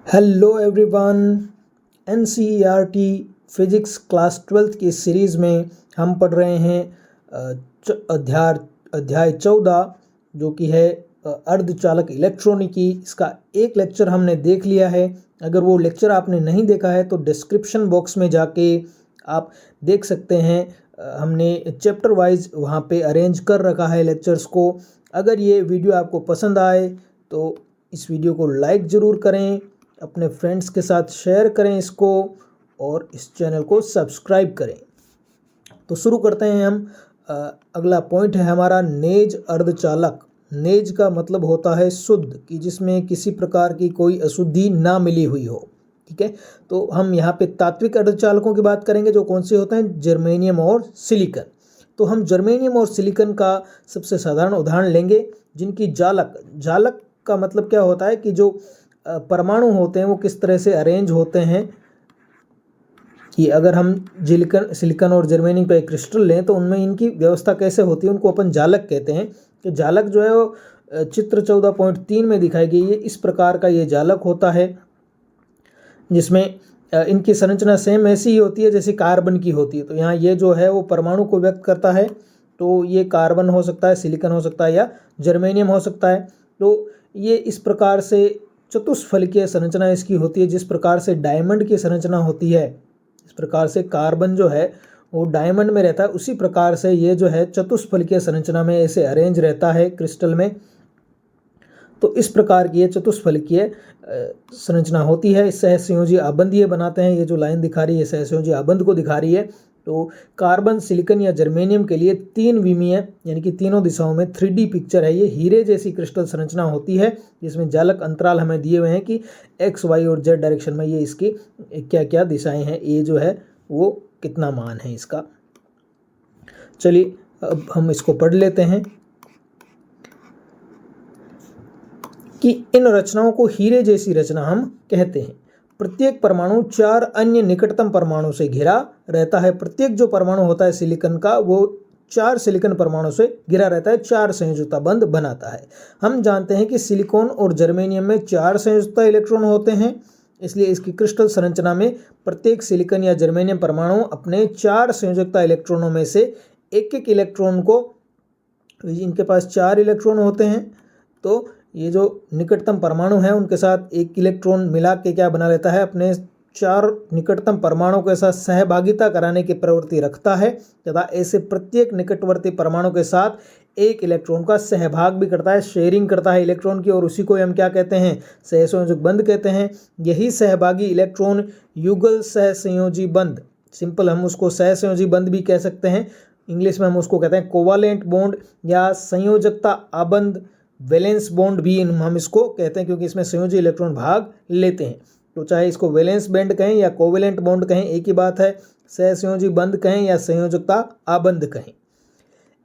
Hello everyone. NCERT physics class 12th की series में हम पढ़ रहे हैं अध्याय 14 जो कि है अर्धचालक इलेक्ट्रॉनिकी। इसका एक लेक्चर हमने देख लिया है। अगर वो लेक्चर आपने नहीं देखा है तो डिस्क्रिप्शन बॉक्स में जाके आप देख सकते हैं। हमने चैप्टर वाइज वहाँ पे अरेंज कर रखा है लेक्चर्स को। अगर ये वीडियो आपको पसंद आए तो इस वीडियो को लाइक ज़रूर करें, अपने फ्रेंड्स के साथ शेयर करें इसको और इस चैनल को सब्सक्राइब करें। तो शुरू करते हैं हम। अगला पॉइंट है हमारा नेज अर्धचालक। नेज का मतलब होता है शुद्ध, कि जिसमें किसी प्रकार की कोई अशुद्धि ना मिली हुई हो। ठीक है, तो हम यहाँ पे तात्विक अर्धचालकों की बात करेंगे जो कौन से होते हैं, जर्मेनियम और सिलिकॉन। तो हम जर्मेनियम और सिलिकॉन का सबसे साधारण उदाहरण लेंगे, जिनकी जालक का मतलब क्या होता है कि जो परमाणु होते हैं वो किस तरह से अरेंज होते हैं। कि अगर हम सिलिकॉन और जर्मेनियम का एक क्रिस्टल लें तो उनमें इनकी व्यवस्था कैसे होती है, उनको अपन जालक कहते हैं। कि जालक जो है वो चित्र 14.3 में दिखाई गई है। इस प्रकार का ये जालक होता है, जिसमें इनकी संरचना सेम ऐसी ही होती है जैसे कार्बन की होती है। तो यहाँ ये जो है वो परमाणु को व्यक्त करता है। तो ये कार्बन हो सकता है, सिलिकॉन हो सकता है या जर्मेनियम हो सकता है। तो ये इस प्रकार से चतुष्फलकीय संरचना इसकी होती है, जिस प्रकार से डायमंड की संरचना होती है। इस प्रकार से कार्बन जो है वो डायमंड में रहता है, उसी प्रकार से ये जो है चतुष्फलकीय संरचना में ऐसे अरेंज रहता है क्रिस्टल में। तो इस प्रकार की ये चतुष्फलकीय संरचना होती है। सहसंयोजी आबंध ये बनाते हैं। ये जो लाइन दिखा रही है सहसंयोजी आबंध को दिखा रही है। तो कार्बन, सिलिकॉन या जर्मेनियम के लिए 3 विमीय यानी कि तीनों दिशाओं में 3D पिक्चर है। ये हीरे जैसी क्रिस्टल संरचना होती है, जिसमें जालक अंतराल हमें दिए हुए हैं कि X, Y और Z डायरेक्शन में ये इसकी क्या क्या दिशाएं हैं, ये जो है वो कितना मान है इसका। चलिए अब हम इसको पढ़ लेते हैं कि इन रचनाओं को हीरे जैसी रचना हम कहते हैं। प्रत्येक परमाणु 4 अन्य निकटतम परमाणु से घिरा रहता है। प्रत्येक जो परमाणु होता है सिलिकॉन का, वो 4 सिलिकॉन परमाणु से घिरा रहता है, 4 संयोजकता बंध बनाता है। हम जानते हैं कि सिलिकॉन और जर्मेनियम में 4 संयोजकता इलेक्ट्रॉन होते हैं, इसलिए इसकी क्रिस्टल संरचना में प्रत्येक सिलिकॉन या जर्मेनियम परमाणु अपने 4 संयोजकता इलेक्ट्रॉनों में से एक इलेक्ट्रॉन को, इनके पास 4 इलेक्ट्रॉन होते हैं, तो ये जो निकटतम परमाणु है उनके साथ एक इलेक्ट्रॉन मिला के क्या बना लेता है, अपने 4 निकटतम परमाणु के साथ सहभागिता कराने की प्रवृत्ति रखता है, तथा ऐसे प्रत्येक निकटवर्ती परमाणु के साथ एक इलेक्ट्रॉन का सहभाग भी करता है, शेयरिंग करता है इलेक्ट्रॉन की, और उसी को हम क्या कहते हैं, सहसंयोजक बंध कहते हैं। यही सहभागी इलेक्ट्रॉन युगल सहसंयोजी बंध, सिंपल हम उसको सहसंयोजी बंध भी कह सकते हैं, इंग्लिश में हम उसको कहते हैं कोवालेंट बॉन्ड या संयोजकता आबंध, वैलेंस बॉन्ड भी हम इसको कहते हैं, क्योंकि इसमें संयोजी इलेक्ट्रॉन भाग लेते हैं। तो चाहे इसको वैलेंस बॉन्ड कहें या कोवेलेंट बॉन्ड कहें, एक ही बात है। सहसंयोजी बंध कहें या संयोजकता आबंध कहें।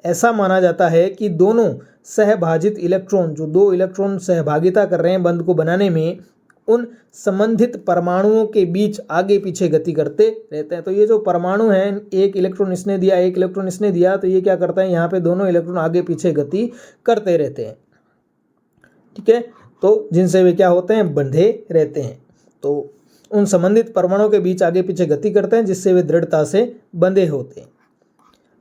ऐसा माना जाता है कि दोनों सहभाजित इलेक्ट्रॉन, जो 2 इलेक्ट्रॉन सहभागिता कर रहे हैं बंध को बनाने में, उन संबंधित परमाणुओं के बीच आगे पीछे गति करते रहते हैं। तो ये जो परमाणु हैं, एक इलेक्ट्रॉन इसने दिया, एक इलेक्ट्रॉन इसने दिया, तो ये क्या करता है, यहाँ पे दोनों इलेक्ट्रॉन आगे पीछे गति करते रहते हैं। ठीक है, तो जिनसे वे क्या होते हैं, बंधे रहते हैं। तो उन संबंधित परमाणुओं के बीच आगे पीछे गति करते हैं, जिससे वे दृढ़ता से बंधे होते हैं।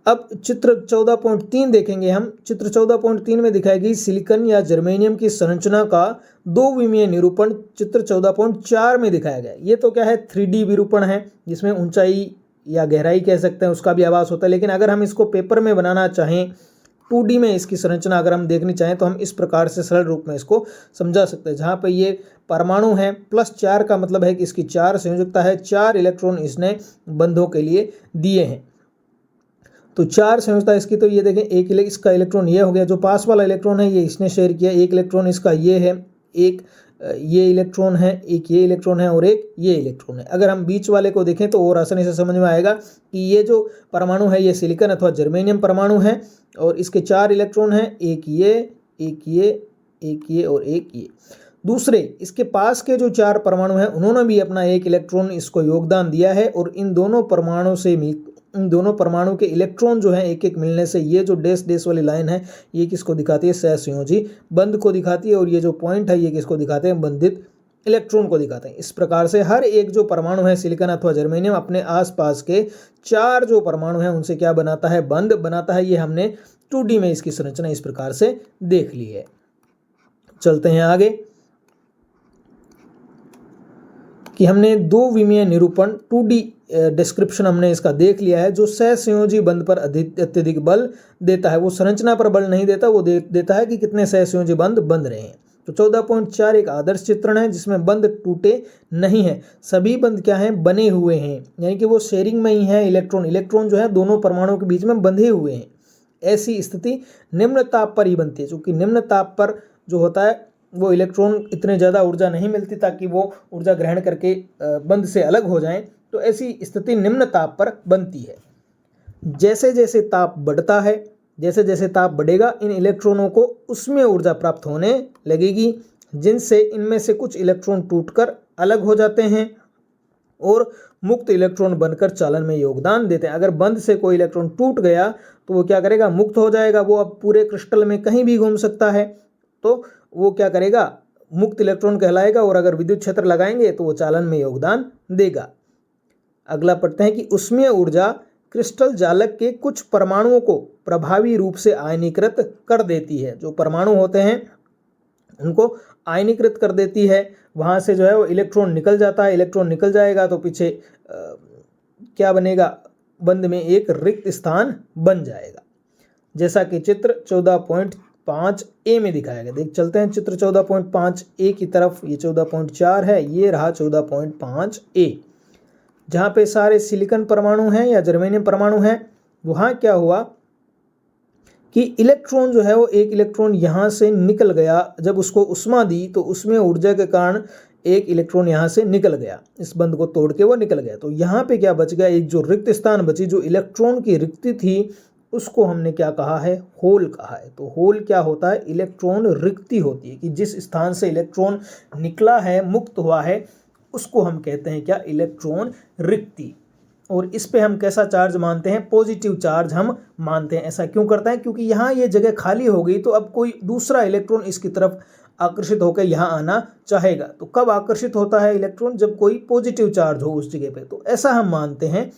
अब चित्र 14.3 देखेंगे हम। चित्र 14.3 में दिखाई गई सिलिकॉन या जर्मेनियम की संरचना का 2 विमीय निरूपण चित्र 14.4 में दिखाया गया। ये तो क्या है, 3D विरूपण है, जिसमें ऊंचाई या गहराई कह सकते हैं उसका भी आभास होता है। लेकिन अगर हम इसको पेपर में बनाना चाहें, 2D में इसकी संरचना अगर हम देखनी चाहें, तो हम इस प्रकार से सरल रूप में इसको समझा सकते हैं। जहाँ पे ये परमाणु है, +4 का मतलब है कि इसकी 4 संयोजकता है, 4 इलेक्ट्रॉन इसने बंधों के लिए दिए हैं। तो 4 संयोजकता इसकी, तो ये देखें, एक इसका इलेक्ट्रॉन ये हो गया, जो पास वाला इलेक्ट्रॉन है ये इसने शेयर किया, एक इलेक्ट्रॉन इसका ये है, एक ये इलेक्ट्रॉन है, एक ये इलेक्ट्रॉन है और एक ये इलेक्ट्रॉन है। अगर हम बीच वाले को देखें तो और आसानी से समझ में आएगा कि ये जो परमाणु है ये सिलिकॉन अथवा जर्मेनियम परमाणु है, और इसके 4 इलेक्ट्रॉन हैं, एक ये, एक ये, एक ये और एक ये। दूसरे इसके पास के जो 4 परमाणु हैं उन्होंने भी अपना एक इलेक्ट्रॉन इसको योगदान दिया है, और इन दोनों परमाणु के इलेक्ट्रॉन जो है एक एक मिलने से ये जो डैश डैश वाली लाइन है ये किसको दिखाती है, सहसंयोजी बंध को दिखाती है, और ये जो पॉइंट है ये किसको दिखाते हैं, बंधित इलेक्ट्रॉन को दिखाते हैं। इस प्रकार से हर एक जो परमाणु है सिलिकॉन अथवा जर्मेनियम अपने आसपास के 4 जो परमाणु हैं उनसे क्या बनाता है, बंध बनाता है। ये हमने 2D में इसकी संरचना इस प्रकार से देख ली है। चलते हैं आगे कि हमने 2 विमीय निरूपण 2D डिस्क्रिप्शन हमने इसका देख लिया है। जो सहसंयोजी बंध पर अत्यधिक बल देता है, वो संरचना पर बल नहीं देता, वो देता है कि कितने सहसंयोजी बंध बन रहे हैं। तो 14.4 एक आदर्श चित्रण है जिसमें बंध टूटे नहीं है, सभी बंध क्या हैं, बने हुए हैं, यानी कि वो शेयरिंग में ही है। इलेक्ट्रॉन जो है दोनों परमाणुओं के बीच में बंधे हुए हैं। ऐसी स्थिति निम्न ताप पर ही बनती है, क्योंकि निम्न ताप पर जो होता है वो इलेक्ट्रॉन इतने ज़्यादा ऊर्जा नहीं मिलती ताकि वो ऊर्जा ग्रहण करके बंध से अलग हो जाएं। तो ऐसी स्थिति निम्न ताप पर बनती है। जैसे जैसे ताप बढ़ता है, जैसे जैसे ताप बढ़ेगा, इन इलेक्ट्रॉनों को उसमें ऊर्जा प्राप्त होने लगेगी, जिनसे इनमें से कुछ इलेक्ट्रॉन टूटकर अलग हो जाते हैं और मुक्त इलेक्ट्रॉन बनकर चालन में योगदान देते हैं। अगर बंध से कोई इलेक्ट्रॉन टूट गया तो वो क्या करेगा, मुक्त हो जाएगा। वो अब पूरे क्रिस्टल में कहीं भी घूम सकता है, तो वो क्या करेगा, मुक्त इलेक्ट्रॉन कहलाएगा। और अगर विद्युत क्षेत्र लगाएंगे तो वो चालन में योगदान देगा। अगला पढ़ते हैं कि उसमें ऊर्जा क्रिस्टल जालक के कुछ परमाणुओं को प्रभावी रूप से आयनीकृत कर देती है। जो परमाणु होते हैं उनको आयनीकृत कर देती है, वहाँ से जो है वो इलेक्ट्रॉन निकल जाता है। इलेक्ट्रॉन निकल जाएगा तो पीछे क्या बनेगा, बंध में एक रिक्त स्थान बन जाएगा, जैसा कि चित्र 14.5a में दिखाया गया। देख चलते हैं चित्र 14.5a की तरफ। ये 14.4 है, ये रहा 14.5a, जहाँ पे सारे सिलिकॉन परमाणु हैं या जर्मेनियम परमाणु हैं। वहाँ क्या हुआ कि इलेक्ट्रॉन जो है वो एक इलेक्ट्रॉन यहाँ से निकल गया। जब उसको उष्मा दी तो उसमें ऊर्जा के कारण एक इलेक्ट्रॉन यहाँ से निकल गया, इस बंध को तोड़ के वो निकल गया। तो यहाँ पे क्या बच गया, एक जो रिक्त स्थान बची, जो इलेक्ट्रॉन की रिक्ति थी, उसको हमने क्या कहा है, होल कहा है। तो होल क्या होता है, इलेक्ट्रॉन रिक्ति होती है कि जिस स्थान से इलेक्ट्रॉन निकला है, मुक्त हुआ है, उसको हम कहते हैं क्या, इलेक्ट्रॉन रिक्ति। और इस पे हम कैसा चार्ज मानते हैं, पॉजिटिव चार्ज हम मानते हैं। ऐसा क्यों करता है, क्योंकि यहाँ ये जगह खाली हो गई तो अब कोई दूसरा इलेक्ट्रॉन इसकी तरफ आकर्षित होकर यहाँ आना चाहेगा। तो कब आकर्षित होता है इलेक्ट्रॉन, जब कोई पॉजिटिव चार्ज हो उस जगह पे। तो ऐसा हम मानते हैं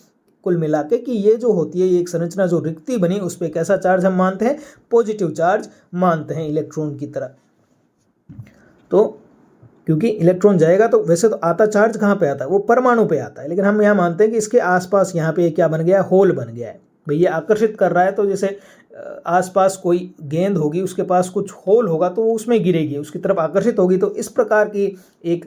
कुल मिला के कि ये जो होती है, ये एक संरचना जो रिक्ति बनी, उस पर कैसा चार्ज हम मानते हैं, पॉजिटिव चार्ज मानते हैं इलेक्ट्रॉन की तरह। तो क्योंकि इलेक्ट्रॉन जाएगा तो वैसे तो आता चार्ज कहाँ पे आता है, वो परमाणु पे आता है, लेकिन हम यहाँ मानते हैं कि इसके आसपास यहाँ पे क्या बन गया है, होल बन गया है। भाई ये आकर्षित कर रहा है, तो जैसे आसपास कोई गेंद होगी, उसके पास कुछ होल होगा तो वो उसमें गिरेगी, उसकी तरफ आकर्षित होगी। तो इस प्रकार की एक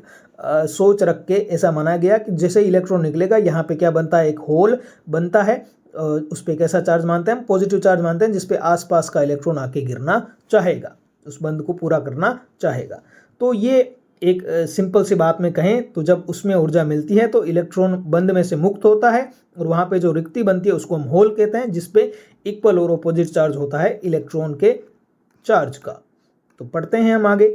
सोच रख के ऐसा माना गया कि जैसे इलेक्ट्रॉन निकलेगा, यहाँ पे क्या बनता है, एक होल बनता है। उस पर कैसा चार्ज मानते हैं, पॉजिटिव चार्ज मानते हैं, जिसपे आसपास का इलेक्ट्रॉन आके गिरना चाहेगा, उस बंध को पूरा करना चाहेगा। तो ये एक सिंपल सी बात में कहें तो जब उसमें ऊर्जा मिलती है तो इलेक्ट्रॉन बंध में से मुक्त होता है, और वहाँ पे जो रिक्ति बनती है उसको हम होल कहते हैं, जिसपे इक्वल और अपोजिट चार्ज होता है इलेक्ट्रॉन के चार्ज का। तो पढ़ते हैं हम आगे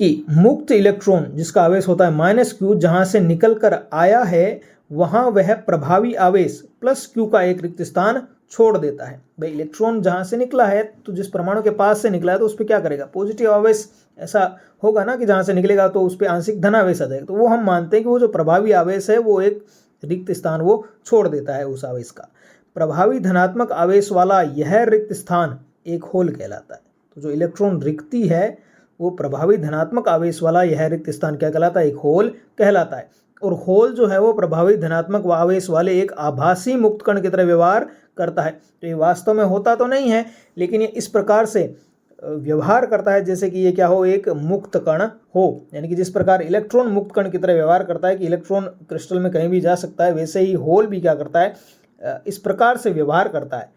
कि मुक्त इलेक्ट्रॉन जिसका आवेश होता है -q, जहाँ से निकल कर आया है वहाँ वह प्रभावी आवेश +q का एक रिक्त स्थान छोड़ देता है। भाई इलेक्ट्रॉन जहाँ से निकला है, तो जिस परमाणु के पास से निकला है तो उस पर क्या करेगा, पॉजिटिव आवेश ऐसा होगा ना कि जहाँ से निकलेगा तो उस पर आंशिक धनावेश आ जाएगा। तो वो हम मानते हैं कि वो जो प्रभावी आवेश है वो एक रिक्त स्थान वो छोड़ देता है उस आवेश का। प्रभावी धनात्मक आवेश वाला यह रिक्त स्थान एक होल कहलाता है। तो जो इलेक्ट्रॉन रिक्ति है वो प्रभावी धनात्मक आवेश वाला यह रिक्त स्थान क्या कहलाता है, एक होल कहलाता है। और होल जो है वो प्रभावी धनात्मक आवेश वाले एक आभासी मुक्त कण की तरह व्यवहार करता है। तो ये वास्तव में होता तो नहीं है, लेकिन ये इस प्रकार से व्यवहार करता है जैसे कि ये क्या हो, एक मुक्त कण हो। यानी कि जिस प्रकार इलेक्ट्रॉन मुक्त कण की तरह व्यवहार करता है कि इलेक्ट्रॉन क्रिस्टल में कहीं भी जा सकता है, वैसे ही होल भी क्या करता है, इस प्रकार से व्यवहार करता है।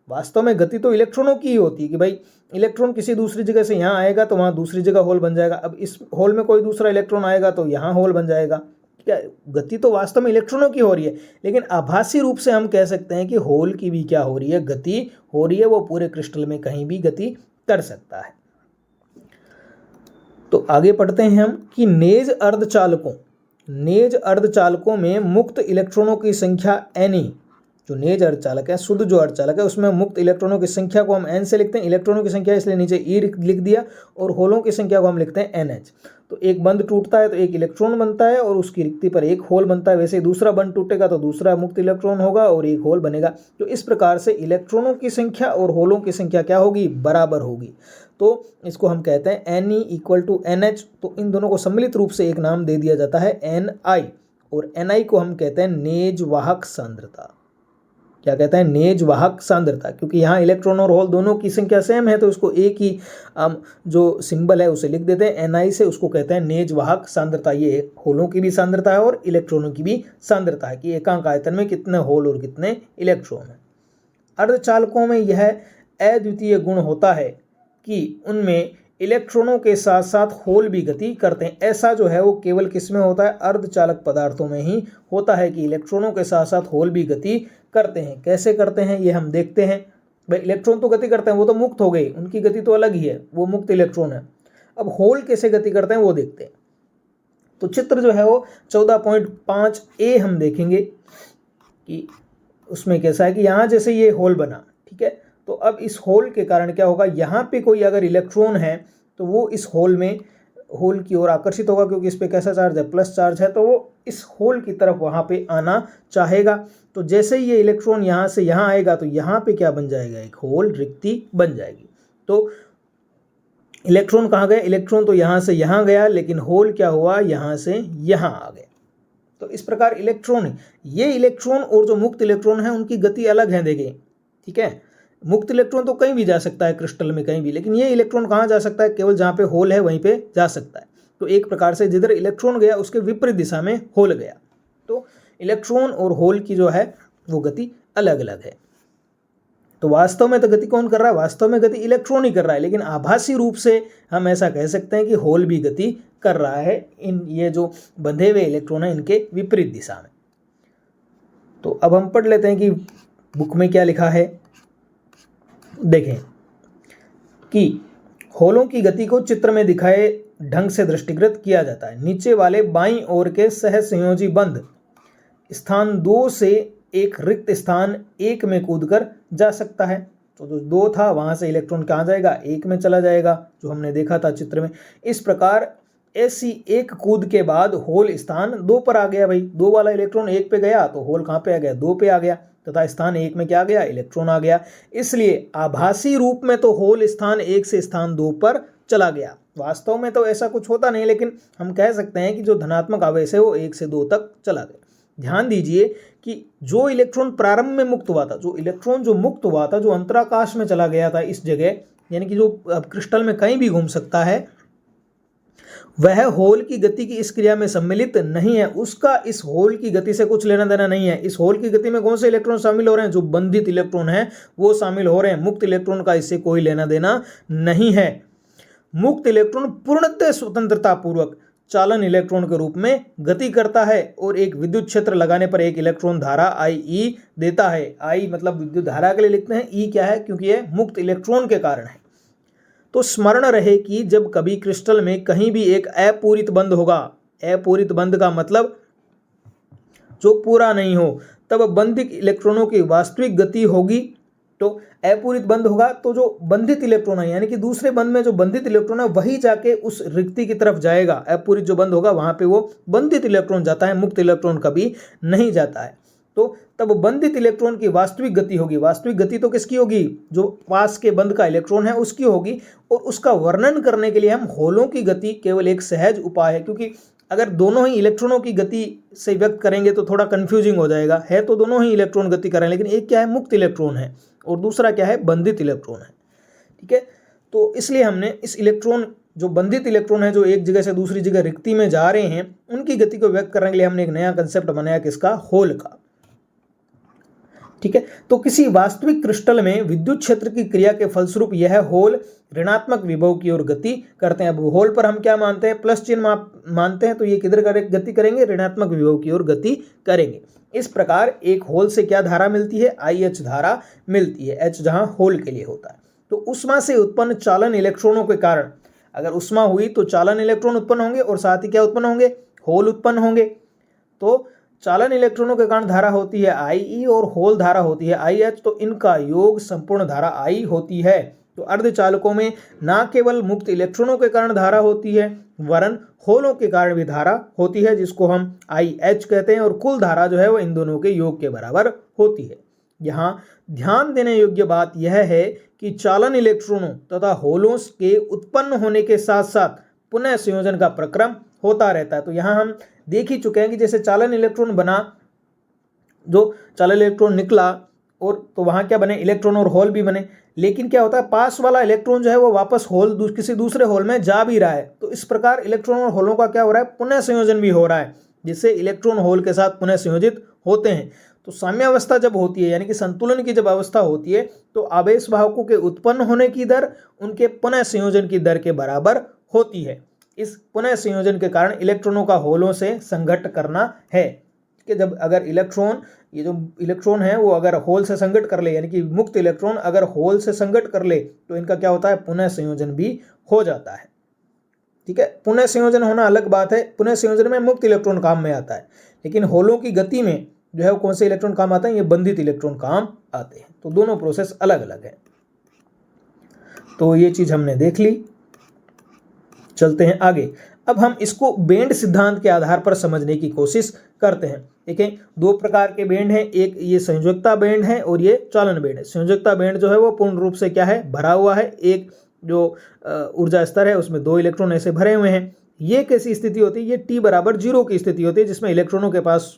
वास्तव में गति तो इलेक्ट्रॉनों की ही होती है कि भाई इलेक्ट्रॉन किसी दूसरी जगह से यहाँ आएगा तो वहाँ दूसरी जगह होल बन जाएगा। अब इस होल में कोई दूसरा इलेक्ट्रॉन आएगा तो यहाँ होल बन जाएगा। क्या गति तो वास्तव में इलेक्ट्रॉनों की हो रही है, लेकिन आभासी रूप से हम कह सकते हैं कि होल की भी क्या हो रही है, गति हो रही है। वो पूरे क्रिस्टल में कहीं भी गति कर सकता है। तो आगे पढ़ते हैं हम कि नेज अर्धचालकों में मुक्त इलेक्ट्रॉनों की संख्या Na जो नेज अर्धचालक है, शुद्ध जो अर्धचालक है, उसमें मुक्त इलेक्ट्रॉनों की संख्या को हम n से लिखते हैं। इलेक्ट्रॉनों की संख्या इसलिए नीचे e लिख दिया, और होलों की संख्या को हम लिखते हैं NH। तो एक बंध टूटता है तो एक इलेक्ट्रॉन बनता है और उसकी रिक्ति पर एक होल बनता है। वैसे ही दूसरा बंध टूटेगा तो दूसरा मुक्त इलेक्ट्रॉन होगा और एक होल बनेगा। तो इस प्रकार से इलेक्ट्रॉनों की संख्या और होलों की संख्या क्या होगी, बराबर होगी। तो इसको हम कहते हैं Ne = NH। तो इन दोनों को सम्मिलित रूप से एक नाम दे दिया जाता है Ni, और Ni को हम कहते हैं नेज वाहक सांद्रता। क्या कहते हैं, नेज वाहक सांद्रता, क्योंकि यहाँ इलेक्ट्रॉन और होल दोनों की संख्या सेम है तो इसको एक ही जो सिंबल है उसे लिख देते हैं Ni से, उसको कहते हैं नेज वाहक सांद्रता। ये होलों की भी सांद्रता है और इलेक्ट्रॉनों की भी सांद्रता है कि एकांक आयतन में कितने होल और कितने इलेक्ट्रॉन है। अर्धचालकों में यह अद्वितीय गुण होता है कि उनमें इलेक्ट्रॉनों के साथ साथ होल भी गति करते हैं। ऐसा जो है वो केवल किस में होता है, अर्धचालक पदार्थों में ही होता है कि इलेक्ट्रॉनों के साथ साथ होल भी गति करते हैं। कैसे करते हैं ये हम देखते हैं। भाई इलेक्ट्रॉन तो गति करते हैं, वो तो मुक्त हो गए, उनकी गति तो अलग ही है, वो मुक्त इलेक्ट्रॉन है। अब होल कैसे गति करते हैं वो देखते हैं। तो चित्र जो है वो 14.5a हम देखेंगे कि उसमें कैसा है कि यहाँ जैसे ये होल बना, ठीक है, तो अब इस होल के कारण क्या होगा, यहाँ पे कोई अगर इलेक्ट्रॉन है तो वो इस होल की ओर आकर्षित होगा, क्योंकि इस पे कैसा चार्ज है, प्लस चार्ज है, तो वो इस होल की तरफ वहाँ पे आना चाहेगा। तो जैसे ही ये इलेक्ट्रॉन यहाँ से यहाँ आएगा तो यहाँ पे क्या बन जाएगा, एक होल रिक्ति बन जाएगी। तो इलेक्ट्रॉन कहाँ गए, इलेक्ट्रॉन तो यहाँ से यहाँ गया, लेकिन होल क्या हुआ, यहाँ से यहाँ आ गया। तो इस प्रकार ये इलेक्ट्रॉन और जो मुक्त इलेक्ट्रॉन है उनकी गति अलग है, देखिए, ठीक है। मुक्त इलेक्ट्रॉन तो कहीं भी जा सकता है क्रिस्टल में, कहीं भी, लेकिन ये इलेक्ट्रॉन कहाँ जा सकता है, केवल जहाँ पे होल है वहीं पे जा सकता है। तो एक प्रकार से जिधर इलेक्ट्रॉन गया उसके विपरीत दिशा में होल गया। तो इलेक्ट्रॉन और होल की जो है वो गति अलग अलग है। तो वास्तव में तो गति कौन कर रहा है, वास्तव में गति इलेक्ट्रॉन ही कर रहा है, लेकिन आभासी रूप से हम ऐसा कह सकते हैं कि होल भी गति कर रहा है ये जो बंधे हुए इलेक्ट्रॉन है इनके विपरीत दिशा में। तो अब हम पढ़ लेते हैं कि बुक में क्या लिखा है। देखें कि होलों की गति को चित्र में दिखाए ढंग से दृष्टिगत किया जाता है। नीचे वाले बाईं ओर के सहसंयोजी बंध स्थान 2 से एक रिक्त स्थान 1 में कूदकर जा सकता है। तो जो 2 था वहां से इलेक्ट्रॉन कहाँ जाएगा, 1 में चला जाएगा, जो हमने देखा था चित्र में। इस प्रकार ऐसी एक कूद के बाद होल स्थान 2 पर आ गया। भाई 2 वाला इलेक्ट्रॉन 1 पे गया तो होल कहाँ पे आ गया, 2 पे आ गया, तथा स्थान 1 में क्या आ गया, इलेक्ट्रॉन आ गया। इसलिए आभासी रूप में तो होल स्थान 1 से स्थान 2 पर चला गया। वास्तव में तो ऐसा कुछ होता नहीं, लेकिन हम कह सकते हैं कि जो धनात्मक आवेश है वो 1 से 2 तक चला गया। ध्यान दीजिए कि जो इलेक्ट्रॉन प्रारंभ में मुक्त हुआ था, जो मुक्त हुआ था, जो अंतराकाश में चला गया था इस जगह, यानी कि जो अब क्रिस्टल में कहीं भी घूम सकता है, वह होल की गति की इस क्रिया में सम्मिलित नहीं है। उसका इस होल की गति से कुछ लेना देना नहीं है। इस होल की गति में कौन से इलेक्ट्रॉन शामिल हो रहे हैं, जो बंधित इलेक्ट्रॉन हैं वो शामिल हो रहे हैं। मुक्त इलेक्ट्रॉन का इससे कोई लेना देना नहीं है। मुक्त इलेक्ट्रॉन पूर्णतः स्वतंत्रता पूर्वक चालन इलेक्ट्रॉन के रूप में गति करता है और एक विद्युत क्षेत्र लगाने पर एक इलेक्ट्रॉन धारा IE देता है। I मतलब विद्युत धारा के लिए लिखते हैं, E क्या है, क्योंकि यह मुक्त इलेक्ट्रॉन के कारण है। तो स्मरण रहे कि जब कभी क्रिस्टल में कहीं भी एक अपूरित बंध होगा, अपूरित बंध का मतलब जो पूरा नहीं हो, तब बंधित इलेक्ट्रॉनों की वास्तविक गति होगी। तो अपूरित बंध होगा तो जो बंधित इलेक्ट्रॉन है, यानी कि दूसरे बंध में जो बंधित इलेक्ट्रॉन है वही जाके उस रिक्ति की तरफ जाएगा। अपूरित जो बंध होगा वहां पे वो बंधित इलेक्ट्रॉन जाता है, मुक्त इलेक्ट्रॉन कभी नहीं जाता है। तो तब बंधित इलेक्ट्रॉन की वास्तविक गति होगी। वास्तविक गति तो किसकी होगी, जो पास के बंध का इलेक्ट्रॉन है उसकी होगी। और उसका वर्णन करने के लिए हम होलों की गति केवल एक सहज उपाय है, क्योंकि अगर दोनों ही इलेक्ट्रॉनों की गति से व्यक्त करेंगे तो थोड़ा कंफ्यूजिंग हो जाएगा। है तो दोनों ही इलेक्ट्रॉन गति कर रहे हैं, लेकिन एक क्या है, मुक्त इलेक्ट्रॉन है, और दूसरा क्या है, बंधित इलेक्ट्रॉन है। ठीक है, तो इसलिए हमने इस इलेक्ट्रॉन, जो बंधित इलेक्ट्रॉन है, जो एक जगह से दूसरी जगह रिक्ति में जा रहे हैं, उनकी गति को व्यक्त करने के लिए हमने एक नया कंसेप्ट बनाया, किसका, होल का। ठीक है, तो किसी वास्तविक क्रिस्टल में विद्युत क्षेत्र की क्रिया के फलस्वरूप यह होल ऋणात्मक विभव की ओर गति करते हैं। अब होल पर हम क्या मानते हैं, प्लस चिन्ह मानते हैं, तो ये किधर गति करेंगे, ऋणात्मक विभव की ओर गति करेंगे। इस प्रकार एक होल से क्या धारा मिलती है, IH धारा मिलती है। H जहां होल के लिए होता है। तो उष्मा से उत्पन्न चालन इलेक्ट्रॉनों के कारण, अगर उष्मा हुई तो चालन इलेक्ट्रॉन उत्पन्न होंगे और साथ ही क्या उत्पन्न होंगे, होल उत्पन्न होंगे। तो चालन इलेक्ट्रॉनों के कारण धारा होती है IE और होल धारा होती है IH, तो इनका योग संपूर्ण धारा I होती है। तो अर्धचालकों में ना केवल मुक्त इलेक्ट्रॉनों के कारण धारा होती है वरन होलों के कारण भी धारा होती है, जिसको हम IH कहते हैं, और कुल धारा जो है वो इन दोनों के योग के बराबर होती है। यहाँ ध्यान देने योग्य बात यह है कि चालन इलेक्ट्रॉनों तथा होलों के उत्पन्न होने के साथ साथ पुनः संयोजन का प्रक्रम होता रहता है। तो यहाँ हम देख ही चुके हैं कि जैसे चालन इलेक्ट्रॉन बना, जो चालन इलेक्ट्रॉन निकला, और तो वहाँ क्या बने, इलेक्ट्रॉन और होल भी बने, लेकिन क्या होता है पास वाला इलेक्ट्रॉन जो है वो वापस होल किसी दूसरे होल में जा भी रहा है। तो इस प्रकार इलेक्ट्रॉन और होलों का क्या हो रहा है, पुनः संयोजन भी हो रहा है, जिससे इलेक्ट्रॉन होल के साथ पुनः संयोजित होते हैं। तो साम्यावस्था जब होती है, यानी कि संतुलन की जब अवस्था होती है, तो आवेश वाहकों के उत्पन्न होने की दर उनके पुनः संयोजन की दर के बराबर होती है। इस पुनः संयोजन के कारण इलेक्ट्रॉनों का होलों से संघट्ट करना है कि जब अगर इलेक्ट्रॉन, ये जो इलेक्ट्रॉन है वो अगर होल से संघट्ट कर ले, यानी कि मुक्त इलेक्ट्रॉन अगर होल से संघट्ट कर ले, तो इनका क्या होता है, पुनः संयोजन भी हो जाता है। ठीक है, पुनः संयोजन होना अलग बात है, पुनः संयोजन में मुक्त इलेक्ट्रॉन काम में आता है, लेकिन होलों की गति में जो है वो कौन से इलेक्ट्रॉन काम आते हैं, ये बंधित इलेक्ट्रॉन काम आते हैं। तो दोनों प्रोसेस अलग अलग है। तो ये चीज हमने देख ली। चलते हैं आगे। अब हम इसको बेंड सिद्धांत के आधार पर समझने की कोशिश करते हैं। देखें, दो प्रकार के बेंड हैं, एक ये संयोजकता बेंड है और ये चालन बेंड है। संयोजकता बेंड जो है वो पूर्ण रूप से क्या है, भरा हुआ है। एक जो ऊर्जा स्तर है उसमें 2 इलेक्ट्रॉन ऐसे भरे हुए हैं। ये कैसी स्थिति होती है, ये T बराबर 0 की स्थिति होती है, जिसमें इलेक्ट्रॉनों के पास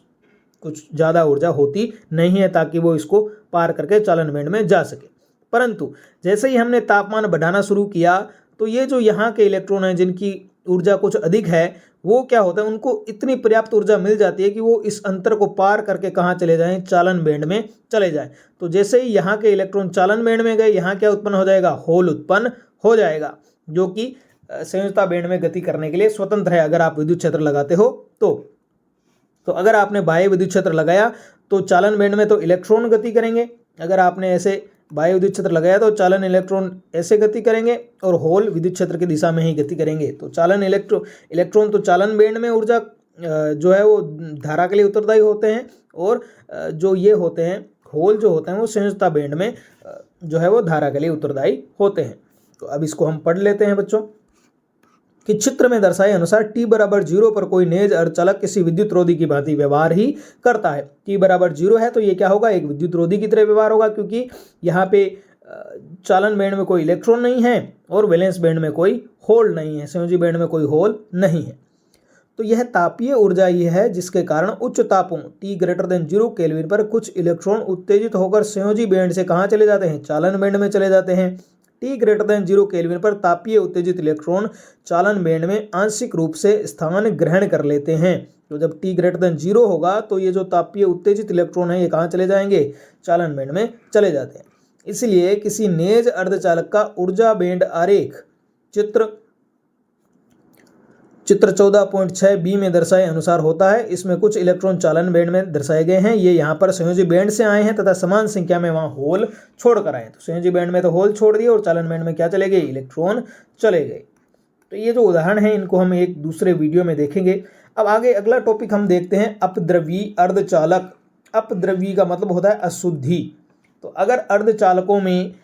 कुछ ज़्यादा ऊर्जा होती नहीं है ताकि वो इसको पार करके चालन बेंड में जा सके। परंतु जैसे ही हमने तापमान बढ़ाना शुरू किया, तो ये जो यहाँ के इलेक्ट्रॉन हैं जिनकी ऊर्जा कुछ अधिक है, वो क्या होता है, उनको इतनी पर्याप्त ऊर्जा मिल जाती है कि वो इस अंतर को पार करके कहाँ चले जाएं, चालन बेंड में चले जाएं। तो जैसे ही यहाँ के इलेक्ट्रॉन चालन बेंड में गए, यहाँ क्या उत्पन्न हो जाएगा, होल उत्पन्न हो जाएगा, जो कि संयोजकता बेंड में गति करने के लिए स्वतंत्र है। अगर आप विद्युत क्षेत्र लगाते हो तो अगर आपने बाह्य विद्युत क्षेत्र लगाया तो चालन बेंड में तो इलेक्ट्रॉन गति करेंगे, अगर आपने ऐसे बाह्य विद्युत क्षेत्र लगाया तो चालन इलेक्ट्रॉन ऐसे गति करेंगे और होल विद्युत क्षेत्र की दिशा में ही गति करेंगे। तो चालन इलेक्ट्रॉन तो चालन बेंड में ऊर्जा जो है वो धारा के लिए उत्तरदायी होते हैं, और जो ये होते हैं होल जो होते हैं वो संयोजकता बेंड में जो है वो धारा के लिए उत्तरदायी होते हैं। तो अब इसको हम पढ़ लेते हैं बच्चों, कि चित्र में दर्शाए अनुसार T बराबर 0 पर कोई नेज अर्धचालक किसी विद्युत रोधी की भांति व्यवहार ही करता है। T बराबर 0 है तो ये क्या होगा, एक विद्युत रोधी की तरह व्यवहार होगा, क्योंकि यहाँ पे चालन बेंड में कोई इलेक्ट्रॉन नहीं है और वैलेंस बेंड में कोई होल नहीं है, संयोजी बेंड में कोई होल नहीं है। तो यह तापीय ऊर्जा ही है जिसके कारण उच्च तापों T>0 केल्विन पर कुछ इलेक्ट्रॉन उत्तेजित होकर संयोजी बेंड से कहाँ चले जाते हैं, चालन बेंड में चले जाते हैं। T>0 केल्विन पर तापीय उत्तेजित इलेक्ट्रॉन चालन बेंड में आंशिक रूप से स्थान ग्रहण कर लेते हैं। तो जब T>0 होगा तो ये जो तापीय उत्तेजित इलेक्ट्रॉन है ये कहाँ चले जाएंगे, चालन बेंड में चले जाते हैं। इसलिए किसी नेज अर्धचालक का ऊर्जा बेंड आरेख चित्र 14.6b में दर्शाए अनुसार होता है। इसमें कुछ इलेक्ट्रॉन चालन बेंड में दर्शाए गए हैं, ये यहाँ पर संयोजी बेंड से आए हैं तथा समान संख्या में वहाँ होल छोड़ कर आए। तो संयोजी बेंड में तो होल छोड़ दिए और चालन बेंड में क्या चले गए, इलेक्ट्रॉन चले गए। तो ये जो उदाहरण है इनको हम एक दूसरे वीडियो में देखेंगे। अब आगे अगला टॉपिक हम देखते हैं, अपद्रव्यी अर्धचालक। अपद्रव्यी का मतलब होता है अशुद्धि। तो अगर अर्धचालकों में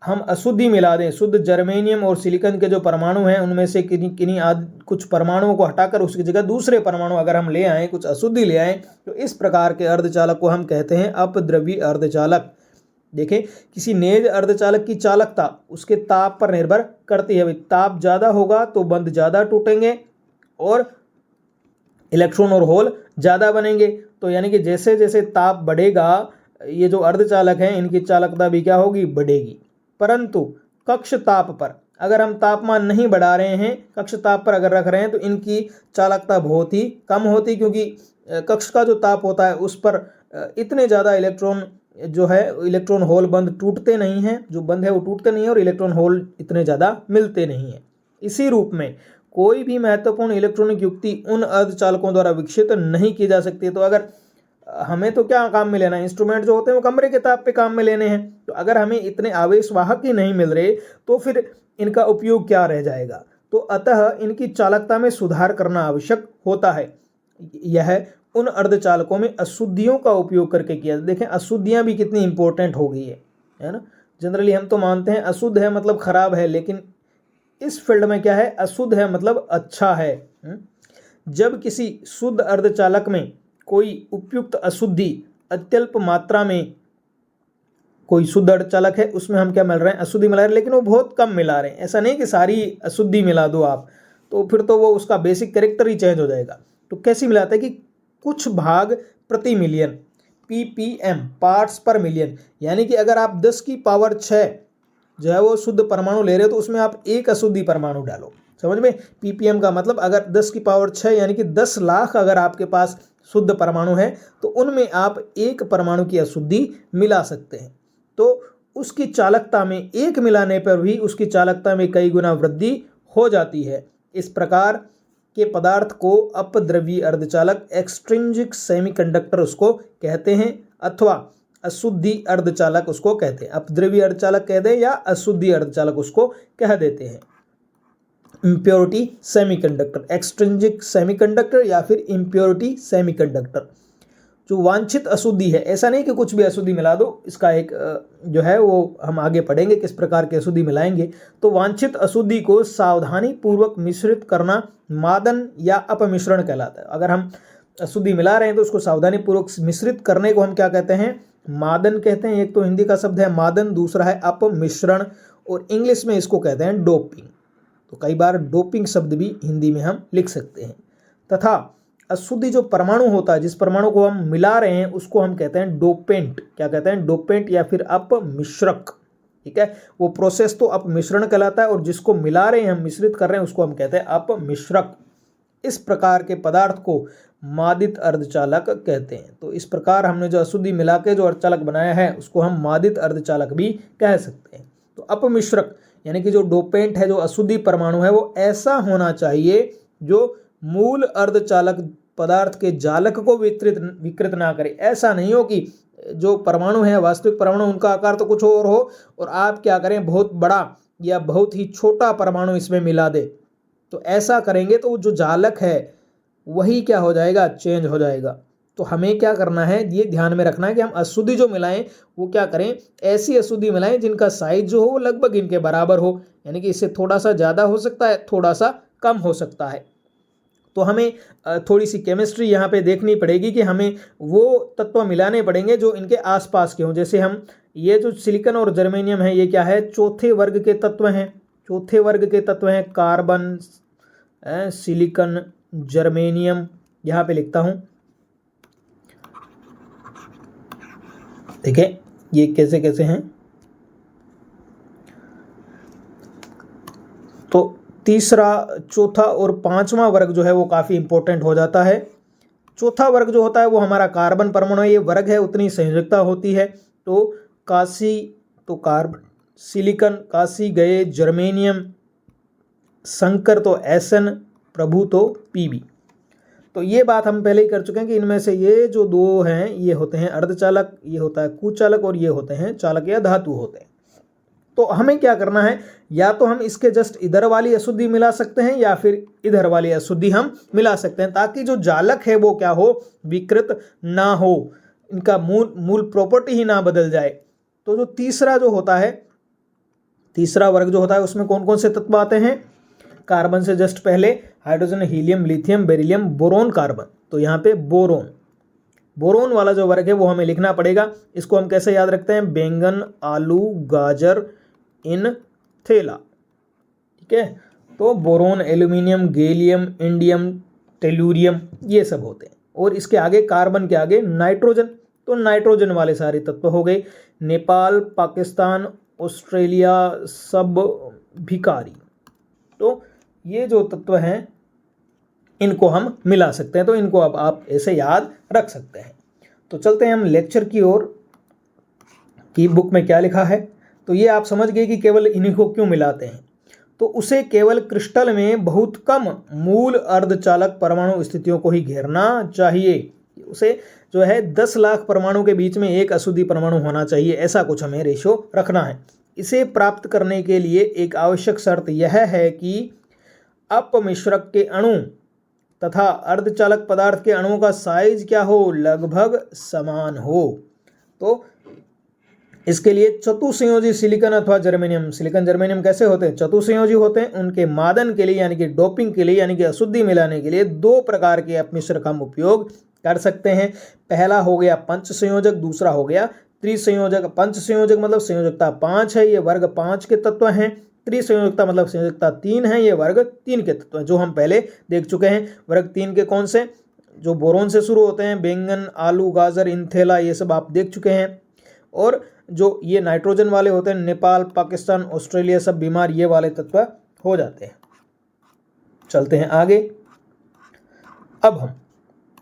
हम अशुद्धि मिला दें, शुद्ध जर्मेनियम और सिलिकॉन के जो परमाणु हैं उनमें से कुछ परमाणुओं को हटाकर उसकी जगह दूसरे परमाणु अगर हम ले आएँ, कुछ अशुद्धि ले आएँ, तो इस प्रकार के अर्धचालक को हम कहते हैं अपद्रव्यी अर्धचालक। देखें, किसी नेज अर्धचालक की चालकता उसके ताप पर निर्भर करती है। ताप ज़्यादा होगा तो बंध ज़्यादा टूटेंगे और इलेक्ट्रॉन और होल ज़्यादा बनेंगे। तो यानी कि जैसे जैसे ताप बढ़ेगा, ये जो अर्धचालक हैं इनकी चालकता भी क्या होगी, बढ़ेगी। परंतु कक्ष ताप पर अगर हम तापमान नहीं बढ़ा रहे हैं, कक्ष ताप पर अगर रख रहे हैं, तो इनकी चालकता बहुत ही कम होती, क्योंकि कक्ष का जो ताप होता है उस पर इतने ज़्यादा इलेक्ट्रॉन जो है, इलेक्ट्रॉन होल बंद टूटते नहीं हैं, जो बंद है वो टूटते नहीं है और इलेक्ट्रॉन होल इतने ज़्यादा मिलते नहीं हैं। इसी रूप में कोई भी महत्वपूर्ण इलेक्ट्रॉनिक युक्ति उन अर्धचालकों द्वारा विकसित नहीं की जा सकती। तो अगर हमें तो क्या काम में लेना है, इंस्ट्रूमेंट जो होते हैं वो कमरे के ताप पे काम में लेने हैं। तो अगर हमें इतने आवेशवाहक ही नहीं मिल रहे तो फिर इनका उपयोग क्या रह जाएगा। तो अतः इनकी चालकता में सुधार करना आवश्यक होता है। यह उन अर्धचालकों में अशुद्धियों का उपयोग करके किया। देखें अशुद्धियाँ भी कितनी इंपॉर्टेंट हो गई है ना। जनरली हम तो मानते हैं अशुद्ध है मतलब खराब है, लेकिन इस फील्ड में क्या है, अशुद्ध है मतलब अच्छा है। जब किसी शुद्ध अर्धचालक में कोई उपयुक्त अशुद्धि अत्यल्प मात्रा में, कोई शुद्ध अर्धचालक है उसमें हम क्या मिला रहे हैं, अशुद्धि मिला रहे हैं, लेकिन वो बहुत कम मिला रहे हैं। ऐसा नहीं कि सारी अशुद्धि मिला दो आप, तो फिर तो वो उसका बेसिक कैरेक्टर ही चेंज हो जाएगा। तो कैसी मिलाते हैं कि कुछ भाग प्रति मिलियन, ppm पार्ट्स पर मिलियन, यानी कि अगर आप 10 की पावर 6 जो है वो शुद्ध परमाणु ले रहे हो तो उसमें आप एक अशुद्धि परमाणु डालो। समझ में, ppm का मतलब अगर 10 की पावर 6 यानी कि 10 लाख अगर आपके पास शुद्ध परमाणु है तो उनमें आप एक परमाणु की अशुद्धि मिला सकते हैं। तो उसकी चालकता में एक मिलाने पर भी उसकी चालकता में कई गुना वृद्धि हो जाती है। इस प्रकार के पदार्थ को अपद्रव्यी अर्धचालक एक्सट्रिंसिक सेमीकंडक्टर उसको कहते हैं, अथवा अशुद्धि अर्धचालक उसको कहते हैं। अपद्रव्यी अर्धचालक कह दें या अशुद्धि अर्धचालक उसको कह देते हैं। इम्प्योरिटी सेमीकंडक्टर, एक्सट्रिंसिक सेमीकंडक्टर या फिर इम्प्योरिटी सेमीकंडक्टर। जो वांछित अशुद्धि है, ऐसा नहीं कि कुछ भी अशुद्धि मिला दो, इसका एक जो है वो हम आगे पढ़ेंगे किस प्रकार की अशुद्धि मिलाएंगे। तो वांछित अशुद्धि को सावधानी पूर्वक मिश्रित करना मादन या अपमिश्रण कहलाता है। अगर हम अशुद्धि मिला रहे हैं तो उसको सावधानी पूर्वक मिश्रित करने को हम क्या कहते हैं, मादन कहते हैं। एक तो हिंदी का शब्द है मादन, दूसरा है अपमिश्रण, और इंग्लिश में इसको कहते हैं डोपिंग। तो कई बार डोपिंग शब्द भी हिंदी में हम लिख सकते हैं। तथा अशुद्धि जो परमाणु होता है, जिस परमाणु को हम मिला रहे हैं उसको हम कहते हैं डोपेंट। क्या कहते हैं, डोपेंट या फिर अपमिश्रक। ठीक है, वो प्रोसेस तो अपमिश्रण कहलाता है, और जिसको मिला रहे हैं हम, मिश्रित कर रहे हैं, उसको हम कहते हैं अपमिश्रक। इस प्रकार के पदार्थ को मादित अर्धचालक कहते हैं। तो इस प्रकार हमने जो अशुद्धि मिला के जो अर्धचालक बनाया है उसको हम मादित अर्धचालक भी कह सकते हैं। तो अपमिश्रक यानी कि जो डोपेंट है, जो अशुद्धि परमाणु है, वो ऐसा होना चाहिए जो मूल अर्धचालक पदार्थ के जालक को विकृत ना करे। ऐसा नहीं हो कि जो परमाणु है, वास्तविक परमाणु, उनका आकार तो कुछ और हो और आप क्या करें, बहुत बड़ा या बहुत ही छोटा परमाणु इसमें मिला दे। तो ऐसा करेंगे तो जो जालक है वही क्या हो जाएगा, चेंज हो जाएगा। तो हमें क्या करना है, ये ध्यान में रखना है कि हम अशुद्धि जो मिलाएं वो क्या करें, ऐसी अशुद्धि मिलाएं जिनका साइज जो हो वो लगभग इनके बराबर हो, यानी कि इससे थोड़ा सा ज़्यादा हो सकता है, थोड़ा सा कम हो सकता है। तो हमें थोड़ी सी केमिस्ट्री यहाँ पे देखनी पड़ेगी कि हमें वो तत्व मिलाने पड़ेंगे जो इनके आसपास के हों। जैसे हम ये जो सिलिकॉन और जर्मेनियम है, ये क्या है, चौथे वर्ग के तत्व हैं। चौथे वर्ग के तत्व हैं कार्बन, सिलिकॉन, जर्मेनियम। यहाँ पे लिखता हूँ, ठीक है, ये कैसे कैसे हैं। तो तीसरा, चौथा और पांचवा वर्ग जो है वो काफ़ी इंपॉर्टेंट हो जाता है। चौथा वर्ग जो होता है वो हमारा कार्बन परमाणु है। ये वर्ग है, उतनी संयोजकता होती है। तो काशी तो कार्बन, सिलिकॉन काशी गए, जर्मेनियम शंकर तो Sn, प्रभु तो Pb। तो ये बात हम पहले ही कर चुके हैं कि इनमें से ये जो दो हैं ये होते हैं अर्धचालक, ये होता है कुचालक, और ये होते हैं चालक या धातु होते हैं। तो हमें क्या करना है, या तो हम इसके जस्ट इधर वाली अशुद्धि मिला सकते हैं या फिर इधर वाली अशुद्धि हम मिला सकते हैं, ताकि जो जालक है वो क्या हो, विकृत ना हो, इनका मूल प्रॉपर्टी ही ना बदल जाए। तो जो तीसरा जो होता है, तीसरा वर्ग जो होता है उसमें कौन कौन से तत्व आते हैं, कार्बन से जस्ट पहले hydrogen, helium, lithium, beryllium, boron, carbon. तो यहाँ पे बोरोन, बोरोन वाला जो वर्ग है वो हमें लिखना पड़ेगा। इसको हम कैसे याद रखते हैं, बैंगन, आलू, गाजर, इन, थेला। ठीक है, तो boron, aluminium, gallium, indium, tellurium, ये सब होते हैं। और इसके आगे कार्बन के आगे नाइट्रोजन, तो नाइट्रोजन वाले सारे तत्व हो गए। नेपाल, पाकिस्तान, ऑस्ट्रेलिया सब भिखारी। तो ये जो तत्व हैं इनको हम मिला सकते हैं। तो इनको अब आप ऐसे याद रख सकते हैं। तो चलते हैं हम लेक्चर की ओर कि बुक में क्या लिखा है। तो ये आप समझ गए कि केवल इन्हीं को क्यों मिलाते हैं। तो उसे केवल क्रिस्टल में बहुत कम मूल अर्धचालक परमाणु स्थितियों को ही घेरना चाहिए। उसे जो है 10 लाख परमाणु के बीच में एक अशुद्धि परमाणु होना चाहिए, ऐसा कुछ हमें रेशो रखना है। इसे प्राप्त करने के लिए एक आवश्यक शर्त यह है कि अपमिश्रक के अणु तथा अर्धचालक पदार्थ के अणुओं का साइज क्या हो, लगभग समान हो। तो इसके लिए चतुसंयोजी सिलिकॉन अथवा जर्मेनियम, सिलिकॉन जर्मेनियम कैसे होते हैं, चतुसंयोजी होते हैं। उनके मादन के लिए यानी कि डोपिंग के लिए यानी कि अशुद्धि मिलाने के लिए दो प्रकार के अपमिश्रक हम उपयोग कर सकते हैं। पहला हो गया पंच संयोजक, दूसरा हो गया त्रिसंयोजक। पंच संयोजक मतलब संयोजकता 5 है, ये वर्ग 5 के तत्व हैं। त्रिसंयोजकता मतलब संयोजकता 3 है, ये वर्ग 3 के तत्व हैं, जो हम पहले देख चुके हैं। वर्ग 3 के कौन से, जो बोरोन से शुरू होते हैं, बैंगन, आलू, गाजर, इंथेला, ये सब आप देख चुके हैं। और जो ये नाइट्रोजन वाले होते हैं, नेपाल, पाकिस्तान, ऑस्ट्रेलिया, सब बीमार ये वाले तत्व हो जाते हैं। चलते हैं आगे। अब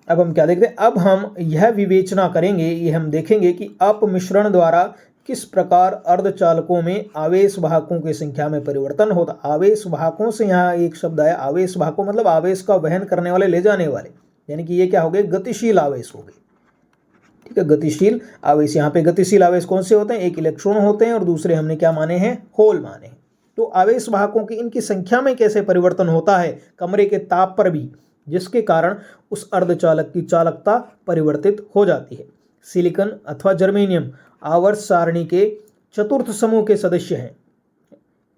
हम क्या देखते हैं, अब हम यह विवेचना करेंगे, ये हम देखेंगे कि अपमिश्रण द्वारा किस प्रकार अर्धचालकों में आवेश वाहकों की संख्या में परिवर्तन होता। आवेश वाहकों से यहाँ एक शब्द आया, आवेश वाहकों मतलब आवेश का वहन करने वाले, ले जाने वाले, यानी कि ये क्या हो गए, गतिशील आवेश हो गए। ठीक है, गतिशील आवेश। यहाँ पे गतिशील आवेश कौन से होते हैं, एक इलेक्ट्रॉन होते हैं और दूसरे हमने क्या माने हैं, होल माने हैं। तो आवेश वाहकों की इनकी संख्या में कैसे परिवर्तन होता है कमरे के ताप पर भी, जिसके कारण उस अर्धचालक की चालकता परिवर्तित हो जाती है। सिलिकॉन अथवा जर्मेनियम आवर्त सारणी के चतुर्थ समूह के सदस्य हैं,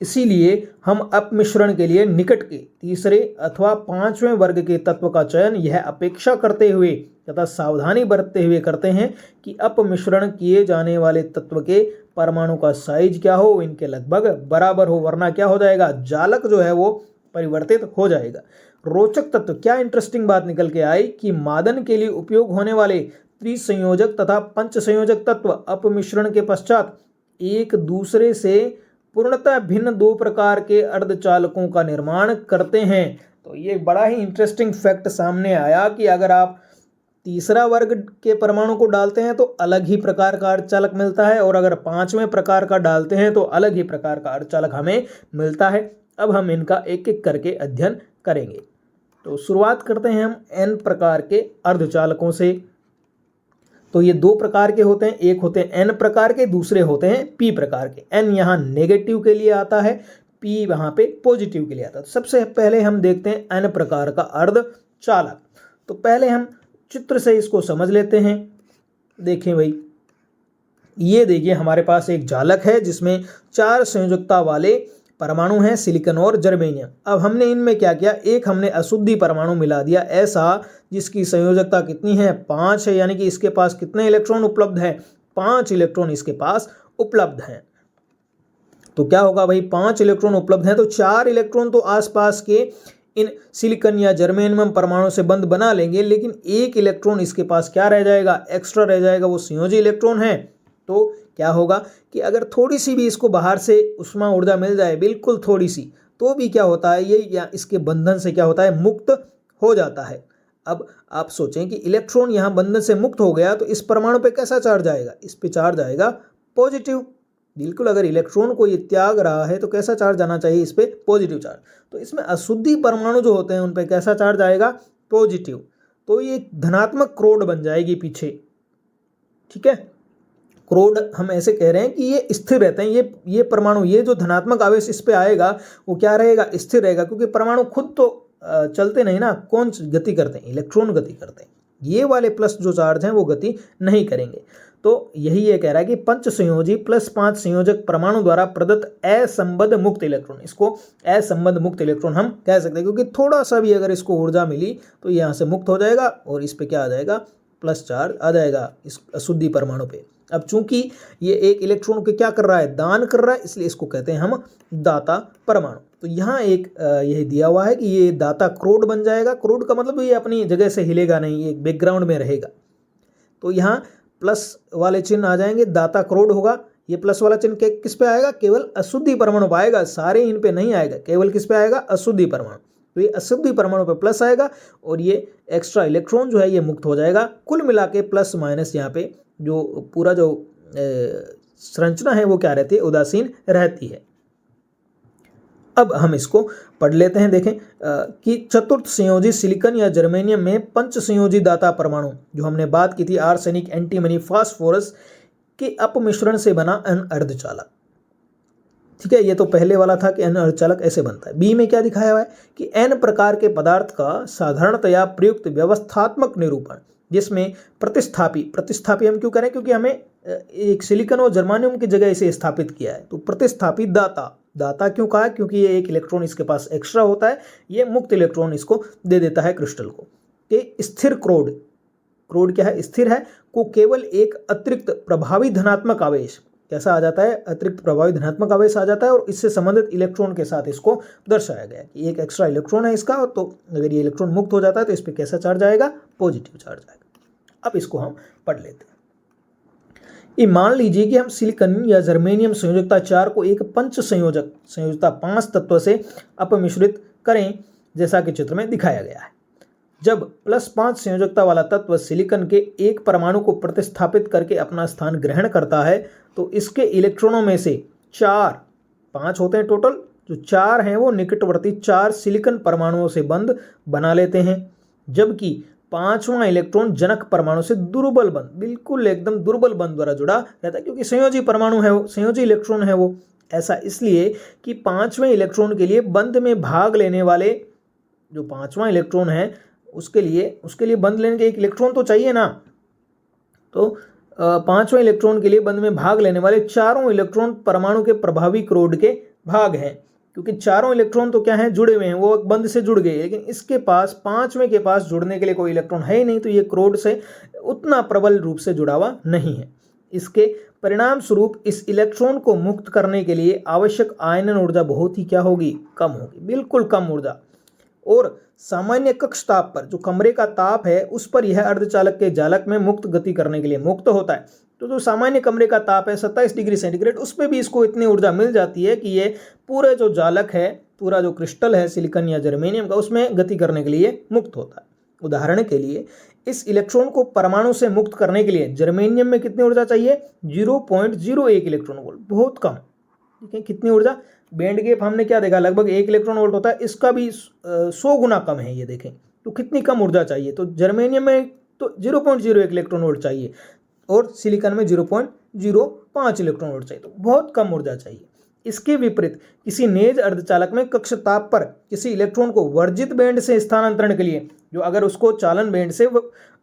इसीलिए हम अपमिश्रण के लिए निकट के तीसरे अथवा पांचवें वर्ग के तत्व का चयन यह अपेक्षा करते हुए तथा सावधानी बरतते हुए करते हैं कि अपमिश्रण किए जाने वाले तत्व के परमाणु का साइज क्या हो, इनके लगभग बराबर हो, वरना क्या हो जाएगा, जालक जो है वो परिवर्तित हो जाएगा। रोचक तत्व, क्या इंटरेस्टिंग बात निकल के आई कि मादन के लिए उपयोग होने वाले त्रिसंयोजक तथा पंच संयोजक तत्व अपमिश्रण के पश्चात एक दूसरे से पूर्णतः भिन्न दो प्रकार के अर्धचालकों का निर्माण करते हैं। तो ये बड़ा ही इंटरेस्टिंग फैक्ट सामने आया कि अगर आप तीसरा वर्ग के परमाणु को डालते हैं तो अलग ही प्रकार का अर्धचालक मिलता है, और अगर पांचवें प्रकार का डालते हैं तो अलग ही प्रकार का अर्धचालक हमें मिलता है। अब हम इनका एक एक करके अध्ययन करेंगे। तो शुरुआत करते हैं हम n प्रकार के अर्धचालकों से। तो ये दो प्रकार के होते हैं, एक होते हैं n प्रकार के, दूसरे होते हैं p प्रकार के। n यहाँ नेगेटिव के लिए आता है, p वहाँ पे पॉजिटिव के लिए आता है। तो सबसे पहले हम देखते हैं n प्रकार का अर्धचालक। तो पहले हम चित्र से इसको समझ लेते हैं। देखें भाई, ये देखिए हमारे पास एक जालक है जिसमें 4 संयोजकता वाले परमाणु हैं, सिलिकॉन और जर्मेनियम। अब हमने इनमें क्या किया, एक हमने अशुद्धि परमाणु मिला दिया ऐसा जिसकी संयोजकता कितनी है, 5 है, यानी कि इसके पास कितने इलेक्ट्रॉन उपलब्ध हैं, 5 इलेक्ट्रॉन इसके पास उपलब्ध हैं। तो क्या होगा भाई, 5 इलेक्ट्रॉन उपलब्ध हैं तो 4 इलेक्ट्रॉन तो आसपास के इन सिलिकॉन या जर्मेनियम परमाणु से बंध बना लेंगे, लेकिन एक इलेक्ट्रॉन इसके पास क्या रह जाएगा, एक्स्ट्रा रह जाएगा, वो संयोजी इलेक्ट्रॉन है। तो क्या होगा कि अगर थोड़ी सी भी इसको बाहर से उष्मा ऊर्जा मिल जाए, बिल्कुल थोड़ी सी, तो भी क्या होता है, ये या इसके बंधन से क्या होता है, मुक्त हो जाता है। अब आप सोचें कि इलेक्ट्रॉन यहाँ बंधन से मुक्त हो गया तो इस परमाणु पे कैसा चार्ज आएगा, इस पे चार्ज आएगा पॉजिटिव। बिल्कुल, अगर इलेक्ट्रॉन को ये त्याग रहा है तो कैसा चार्ज आना चाहिए, इस पे पॉजिटिव चार्ज। तो इसमें अशुद्धि परमाणु जो होते हैं उन पे कैसा चार्ज आएगा, पॉजिटिव। तो ये धनात्मक क्रोड बन जाएगी पीछे। ठीक है, क्रोड हम ऐसे कह रहे हैं कि ये स्थिर रहते हैं, ये परमाणु, ये जो धनात्मक आवेश इस पे आएगा वो क्या रहेगा, स्थिर रहेगा, क्योंकि परमाणु खुद तो चलते नहीं ना, कौन गति करते हैं, इलेक्ट्रॉन गति करते हैं। ये वाले प्लस जो चार्ज हैं वो गति नहीं करेंगे। तो यही ये कह रहा है कि पंच संयोजी प्लस 5 संयोजक परमाणु द्वारा प्रदत्त असंबद्ध मुक्त इलेक्ट्रॉन, इसको असंबद्ध मुक्त इलेक्ट्रॉन हम कह सकते हैं, क्योंकि थोड़ा सा भी अगर इसको ऊर्जा मिली तो यहाँ से मुक्त हो जाएगा और इस पे क्या आ जाएगा, प्लस चार्ज आ जाएगा इस अशुद्धि परमाणु पे। अब चूंकि ये एक इलेक्ट्रॉन को क्या कर रहा है, दान कर रहा है, इसलिए इसको कहते हैं हम दाता परमाणु। तो यहाँ एक यही दिया हुआ है कि ये दाता क्रोड बन जाएगा। क्रोड का मतलब ये अपनी जगह से हिलेगा नहीं, ये बैकग्राउंड में रहेगा। तो यहाँ प्लस वाले चिन्ह आ जाएंगे, दाता क्रोड होगा। ये प्लस वाला चिन्ह किस पे आएगा, केवल अशुद्धि परमाणु पे आएगा, सारे इन पे नहीं आएगा, केवल किस पे आएगा, अशुद्धि परमाणु। तो ये अशुद्धि परमाणु पे प्लस आएगा और ये एक्स्ट्रा इलेक्ट्रॉन जो है ये मुक्त हो जाएगा। कुल मिला के प्लस माइनस यहाँ पे जो पूरा जो संरचना है वो क्या रहती है, उदासीन रहती है। अब हम इसको पढ़ लेते हैं। देखें कि चतुर्थ संयोजी सिलिकॉन या जर्मेनियम में पंच संयोजी दाता परमाणु जो हमने बात की थी, आर्सेनिक, एंटीमनी, फास्फोरस के अपमिश्रण से बना अर्धचालक। ठीक है, ये तो पहले वाला था कि n अर्धचालक ऐसे बनता है। बी में क्या दिखाया हुआ है कि n प्रकार के पदार्थ का साधारणतया प्रयुक्त व्यवस्थात्मक निरूपण जिसमें प्रतिस्थापी हम क्यों करें, क्योंकि हमें एक सिलिकॉन और जर्मानियम की जगह इसे स्थापित किया है, तो प्रतिस्थापी दाता क्यों कहा है, क्योंकि ये एक इलेक्ट्रॉन इसके पास एक्स्ट्रा होता है, ये मुक्त इलेक्ट्रॉन इसको दे देता है क्रिस्टल को। कि स्थिर क्रोड क्या है, स्थिर है, को केवल एक अतिरिक्त प्रभावी धनात्मक आवेश कैसा आ जाता है, अतिरिक्त प्रभावी धनात्मक आवेश आ जाता है और इससे संबंधित इलेक्ट्रॉन के साथ इसको दर्शाया गया कि एक एक्स्ट्रा इलेक्ट्रॉन है इसका, तो अगर ये इलेक्ट्रॉन मुक्त हो जाता है तो इस पर कैसा चार्ज आएगा, पॉजिटिव चार्ज आएगा। अब इसको हम पढ़ लेते हैं। ये मान लीजिए कि हम सिलिकॉन या जर्मेनियम संयोजकता 4 को एक पंच संयोजकता 5 तत्व से अपमिश्रित करें, जैसा कि चित्र में दिखाया गया है। जब +5 संयोजकता वाला तत्व सिलिकॉन के एक परमाणु को प्रतिस्थापित करके अपना स्थान ग्रहण करता है तो इसके इलेक्ट्रॉनों में से 5 होते हैं टोटल, जो 4 हैं वो निकटवर्ती 4 सिलिकॉन परमाणुओं से बंध बना लेते हैं, जबकि 5वां इलेक्ट्रॉन जनक परमाणु से दुर्बल बंध, बिल्कुल एकदम दुर्बल बंध द्वारा जुड़ा रहता है, क्योंकि संयोजी परमाणु है वो, संयोजी इलेक्ट्रॉन है वो। ऐसा इसलिए कि 5वें इलेक्ट्रॉन के लिए बंध में भाग लेने वाले जो 5वां इलेक्ट्रॉन है उसके लिए बंध लेने के एक इलेक्ट्रॉन तो चाहिए ना, तो 5वें इलेक्ट्रॉन के लिए बंध में भाग लेने वाले चारों इलेक्ट्रॉन परमाणु के प्रभावी क्रोड के भाग हैं, क्योंकि चारों इलेक्ट्रॉन तो क्या हैं, जुड़े हुए हैं, वो बंध से जुड़ गए, लेकिन इसके पास 5वें के पास जुड़ने के लिए कोई इलेक्ट्रॉन है ही नहीं, तो ये क्रोड से उतना प्रबल रूप से जुड़ा हुआ नहीं है। इसके परिणाम स्वरूप इस इलेक्ट्रॉन को मुक्त करने के लिए आवश्यक आयनन ऊर्जा बहुत ही क्या होगी, कम होगी, बिल्कुल कम ऊर्जा। और सामान्य कक्ष ताप पर, जो कमरे का ताप है उस पर यह अर्धचालक के जालक में मुक्त गति करने के लिए मुक्त होता है। तो जो सामान्य कमरे का ताप है 27 डिग्री सेंटीग्रेड, उस पर भी इसको इतनी ऊर्जा मिल जाती है कि ये पूरे जो जालक है, पूरा जो क्रिस्टल है सिलिकॉन या जर्मेनियम का, उसमें गति करने के लिए मुक्त होता है। उदाहरण के लिए इस इलेक्ट्रॉन को परमाणु से मुक्त करने के लिए जर्मेनियम में कितनी ऊर्जा चाहिए, 0.01 इलेक्ट्रॉन वोल्ट, बहुत कम। ठीक है, कितनी ऊर्जा, बैंड गैप हमने क्या देखा, लगभग 1 इलेक्ट्रॉन वोल्ट होता है, इसका भी 100 गुना कम है। ये देखें तो कितनी कम ऊर्जा चाहिए, तो जर्मेनियम में तो 0.01 इलेक्ट्रॉन वोल्ट चाहिए और सिलिकॉन में 0.05 इलेक्ट्रॉन वोल्ट चाहिए, तो बहुत कम ऊर्जा चाहिए। इसके विपरीत किसी नेज अर्धचालक में कक्ष ताप पर किसी इलेक्ट्रॉन को वर्जित बैंड से स्थानांतरण के लिए, जो अगर उसको चालन बैंड से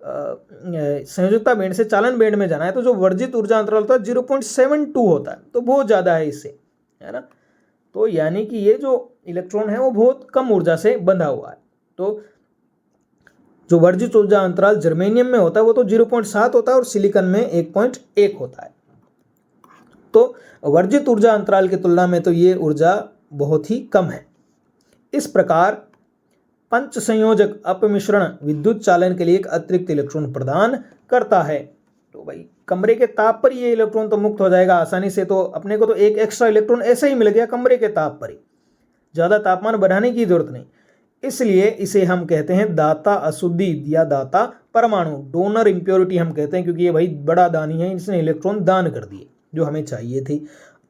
संयोजकता बैंड से चालन बैंड में जाना है, तो जो वर्जित ऊर्जा अंतराल होता है 0.72 होता है, तो बहुत ज़्यादा है इससे, है ना। तो यानी कि ये जो इलेक्ट्रॉन है वो बहुत कम ऊर्जा से बंधा हुआ है। तो जो वर्जित ऊर्जा अंतराल जर्मेनियम में होता है वो तो 0.7 होता है और सिलिकॉन में 1.1 होता है। तो वर्जित ऊर्जा अंतराल की तुलना में तो ये ऊर्जा बहुत ही कम है। इस प्रकार पंच संयोजक अपमिश्रण विद्युत चालन के लिए एक अतिरिक्त इलेक्ट्रॉन प्रदान करता है। तो भाई कमरे के ताप पर ये इलेक्ट्रॉन तो मुक्त हो जाएगा आसानी से, तो अपने को तो एक एक्स्ट्रा इलेक्ट्रॉन ऐसे ही मिल गया कमरे के ताप पर ही, ज़्यादा तापमान बढ़ाने की जरूरत नहीं। इसलिए इसे हम कहते हैं दाता अशुद्धि या दाता परमाणु, डोनर इम्प्योरिटी हम कहते हैं, क्योंकि ये भाई बड़ा दानी है, इसने इलेक्ट्रॉन दान कर दिए जो हमें चाहिए थे।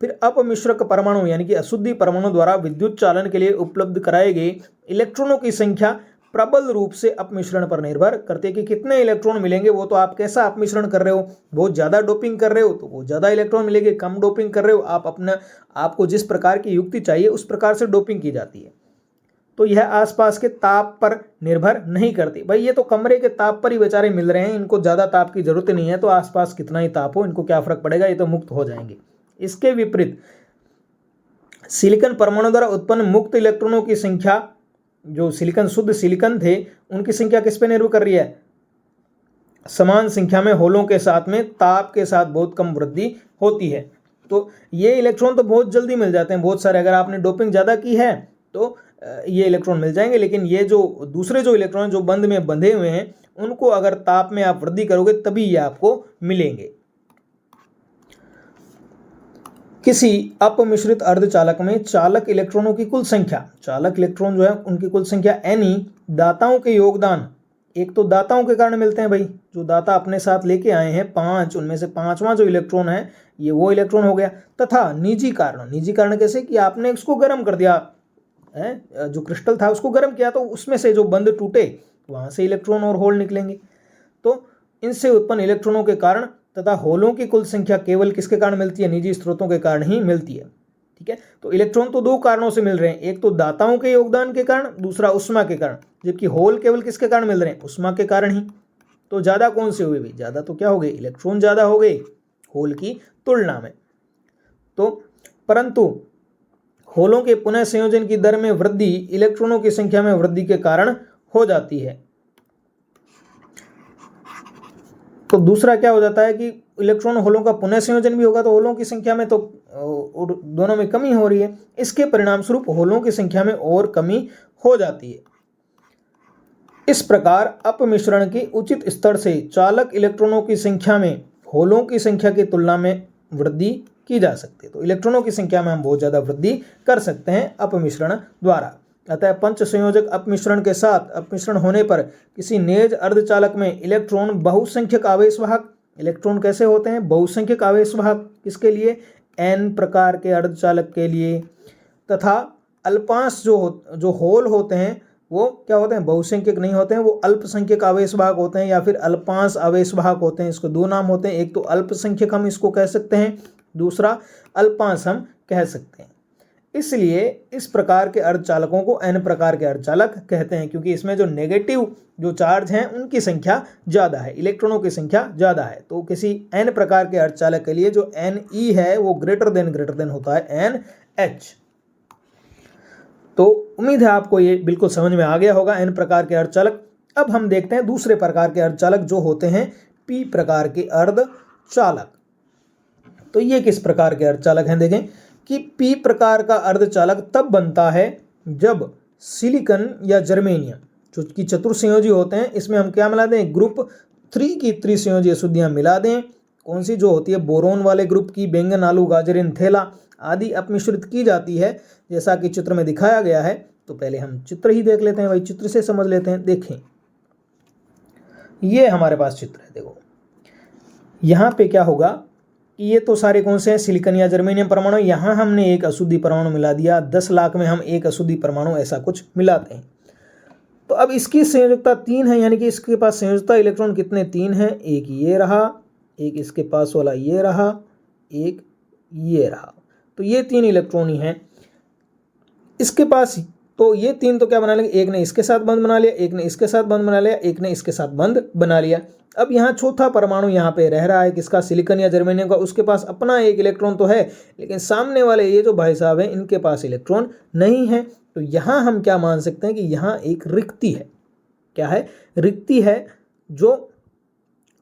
फिर अपमिश्रक परमाणु यानी कि अशुद्धि परमाणु द्वारा विद्युत चालन के लिए उपलब्ध कराए गए इलेक्ट्रॉनों की संख्या प्रबल रूप से अपमिश्रण पर निर्भर करते हैं कि कितने इलेक्ट्रॉन मिलेंगे। वो तो आप कैसा अपमिश्रण कर रहे हो, बहुत ज़्यादा डोपिंग कर रहे हो तो वो ज़्यादा इलेक्ट्रॉन मिलेंगे, कम डोपिंग कर रहे हो आप आपको जिस प्रकार की युक्ति चाहिए उस प्रकार से डोपिंग की जाती है। तो यह आसपास के ताप पर निर्भर नहीं करती। भाई ये तो कमरे के ताप पर ही बेचारे मिल रहे हैं, इनको ज़्यादा ताप की जरूरत नहीं है, तो आसपास कितना ही ताप हो इनको क्या फर्क पड़ेगा, ये तो मुक्त हो जाएंगे। इसके विपरीत सिलिकॉन परमाणु द्वारा उत्पन्न मुक्त इलेक्ट्रॉनों की संख्या, जो सिलिकॉन शुद्ध सिलिकॉन थे उनकी संख्या किस पे निर्भर कर रही है, समान संख्या में होलों के साथ में ताप के साथ बहुत कम वृद्धि होती है। तो ये इलेक्ट्रॉन तो बहुत जल्दी मिल जाते हैं बहुत सारे, अगर आपने डोपिंग ज़्यादा की है तो ये इलेक्ट्रॉन मिल जाएंगे, लेकिन ये जो दूसरे जो इलेक्ट्रॉन जो बंध में बंधे हुए हैं उनको अगर ताप में आप वृद्धि करोगे तभी ये आपको मिलेंगे। किसी अपमिश्रित अर्धचालक में चालक इलेक्ट्रॉनों की कुल संख्या, चालक इलेक्ट्रॉन जो है उनकी कुल संख्या Ne दाताओं के योगदान, एक तो दाताओं के कारण मिलते हैं भाई, जो दाता अपने साथ लेके आए हैं 5, उनमें से 5वां जो इलेक्ट्रॉन है ये वो इलेक्ट्रॉन हो गया, तथा निजी कारण कैसे कि आपने उसको गर्म कर दिया है, जो क्रिस्टल था उसको गर्म किया तो उसमें से जो बंध टूटे वहां से इलेक्ट्रॉन और होल निकलेंगे। तो इनसे उत्पन्न इलेक्ट्रॉनों के कारण तथा होलों की कुल संख्या केवल किसके कारण मिलती है, निजी स्रोतों के कारण ही मिलती है। ठीक है। तो इलेक्ट्रॉन तो दो कारणों से मिल रहे हैं, एक तो दाताओं के योगदान के कारण, दूसरा उष्मा के कारण, जबकि होल केवल किसके कारण मिल रहे हैं, उष्मा के कारण ही। तो ज़्यादा कौन से हुए भाई, ज़्यादा तो क्या हो गए, इलेक्ट्रॉन ज़्यादा हो गए होल की तुलना में। तो परंतु होलों के पुनः संयोजन की दर में वृद्धि इलेक्ट्रॉनों की संख्या में वृद्धि के कारण हो जाती है। तो दूसरा क्या हो जाता है कि इलेक्ट्रॉन होलों का पुनः संयोजन भी होगा तो होलों की संख्या में तो दोनों में कमी हो रही है, इसके परिणाम स्वरूप होलों की संख्या में और कमी हो जाती है। इस प्रकार अपमिश्रण के उचित स्तर से चालक इलेक्ट्रॉनों की संख्या में होलों की संख्या की तुलना में वृद्धि की जा सकती है। तो इलेक्ट्रॉनों की संख्या में हम बहुत ज़्यादा वृद्धि कर सकते हैं अपमिश्रण द्वारा। अतः पंच संयोजक अपमिश्रण के साथ अपमिश्रण होने पर किसी नेज अर्धचालक में इलेक्ट्रॉन बहुसंख्यक आवेशवाहक, इलेक्ट्रॉन कैसे होते हैं, बहुसंख्यक आवेशवाहक, किसके लिए, एन प्रकार के अर्धचालक के लिए, तथा अल्पांश जो होल होते हैं वो क्या होते हैं, बहुसंख्यक नहीं होते हैं, वो अल्पसंख्यक आवेशवाहक होते हैं या फिर अल्पांश आवेशवाहक होते हैं। इसको दो नाम होते हैं, एक तो अल्पसंख्यक हम इसको कह सकते हैं, दूसरा अल्पांश हम कह सकते हैं। इसलिए इस प्रकार के अर्धचालकों को एन प्रकार के अर्धचालक कहते हैं, क्योंकि इसमें जो नेगेटिव जो चार्ज हैं उनकी संख्या ज़्यादा है, इलेक्ट्रॉनों की संख्या ज़्यादा है। तो किसी एन प्रकार के अर्धचालक के लिए जो एन ई है वो ग्रेटर देन होता है एन एच। तो उम्मीद है आपको ये बिल्कुल समझ में आ गया होगा एन प्रकार के अर्धचालक। अब हम देखते हैं दूसरे प्रकार के अर्धचालक जो होते हैं पी प्रकार के अर्धचालक। तो ये किस प्रकार के अर्धचालक हैं, देखें कि पी प्रकार का अर्धचालक तब बनता है जब सिलिकॉन या जर्मेनियम जो कि चतुर्संयोजी होते हैं, इसमें हम क्या मिला दें, ग्रुप 3 की त्रिसंयोजी अशुद्धियां मिला दें। कौन सी, जो होती है बोरोन वाले ग्रुप की, बैंगन आलू गाजर थैला आदि अपमिश्रित की जाती है, जैसा कि चित्र में दिखाया गया है। तो पहले हम चित्र ही देख लेते हैं भाई, चित्र से समझ लेते हैं। देखें ये हमारे पास चित्र है, देखो यहाँ पे क्या होगा कि ये तो सारे कौन से हैं, सिलिकॉन या जर्मेनियम परमाणु। यहाँ हमने एक अशुद्धि परमाणु मिला दिया, 10 लाख में हम एक अशुद्धि परमाणु ऐसा कुछ मिलाते हैं। तो अब इसकी संयोजकता 3 है, यानी कि इसके पास संयोजकता इलेक्ट्रॉन कितने, 3 है। एक ये रहा, एक इसके पास वाला ये रहा, एक ये रहा। तो ये 3 इलेक्ट्रॉन ही हैं इसके पास। तो ये 3 तो क्या बना लेंगे, एक ने इसके साथ बंध बना लिया, एक ने इसके साथ बंध बना लिया, एक ने इसके साथ बंध बना लिया। अब यहाँ चौथा परमाणु यहाँ पे रह रहा है, किसका, सिलिकॉन या जर्मेनियम का। उसके पास अपना एक इलेक्ट्रॉन तो है, लेकिन सामने वाले ये जो भाई साहब हैं इनके पास इलेक्ट्रॉन नहीं है। तो यहाँ हम क्या मान सकते हैं कि यहाँ एक रिक्ति है। क्या है, रिक्ति है जो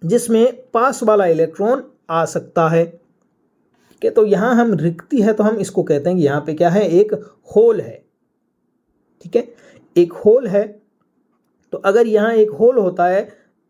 जिसमें पास वाला इलेक्ट्रॉन आ सकता है। ठीक है, तो यहाँ हम रिक्ति है तो हम इसको कहते हैं कि यहाँ पे क्या है, एक होल है। ठीक है, एक होल है। तो अगर यहाँ एक होल होता है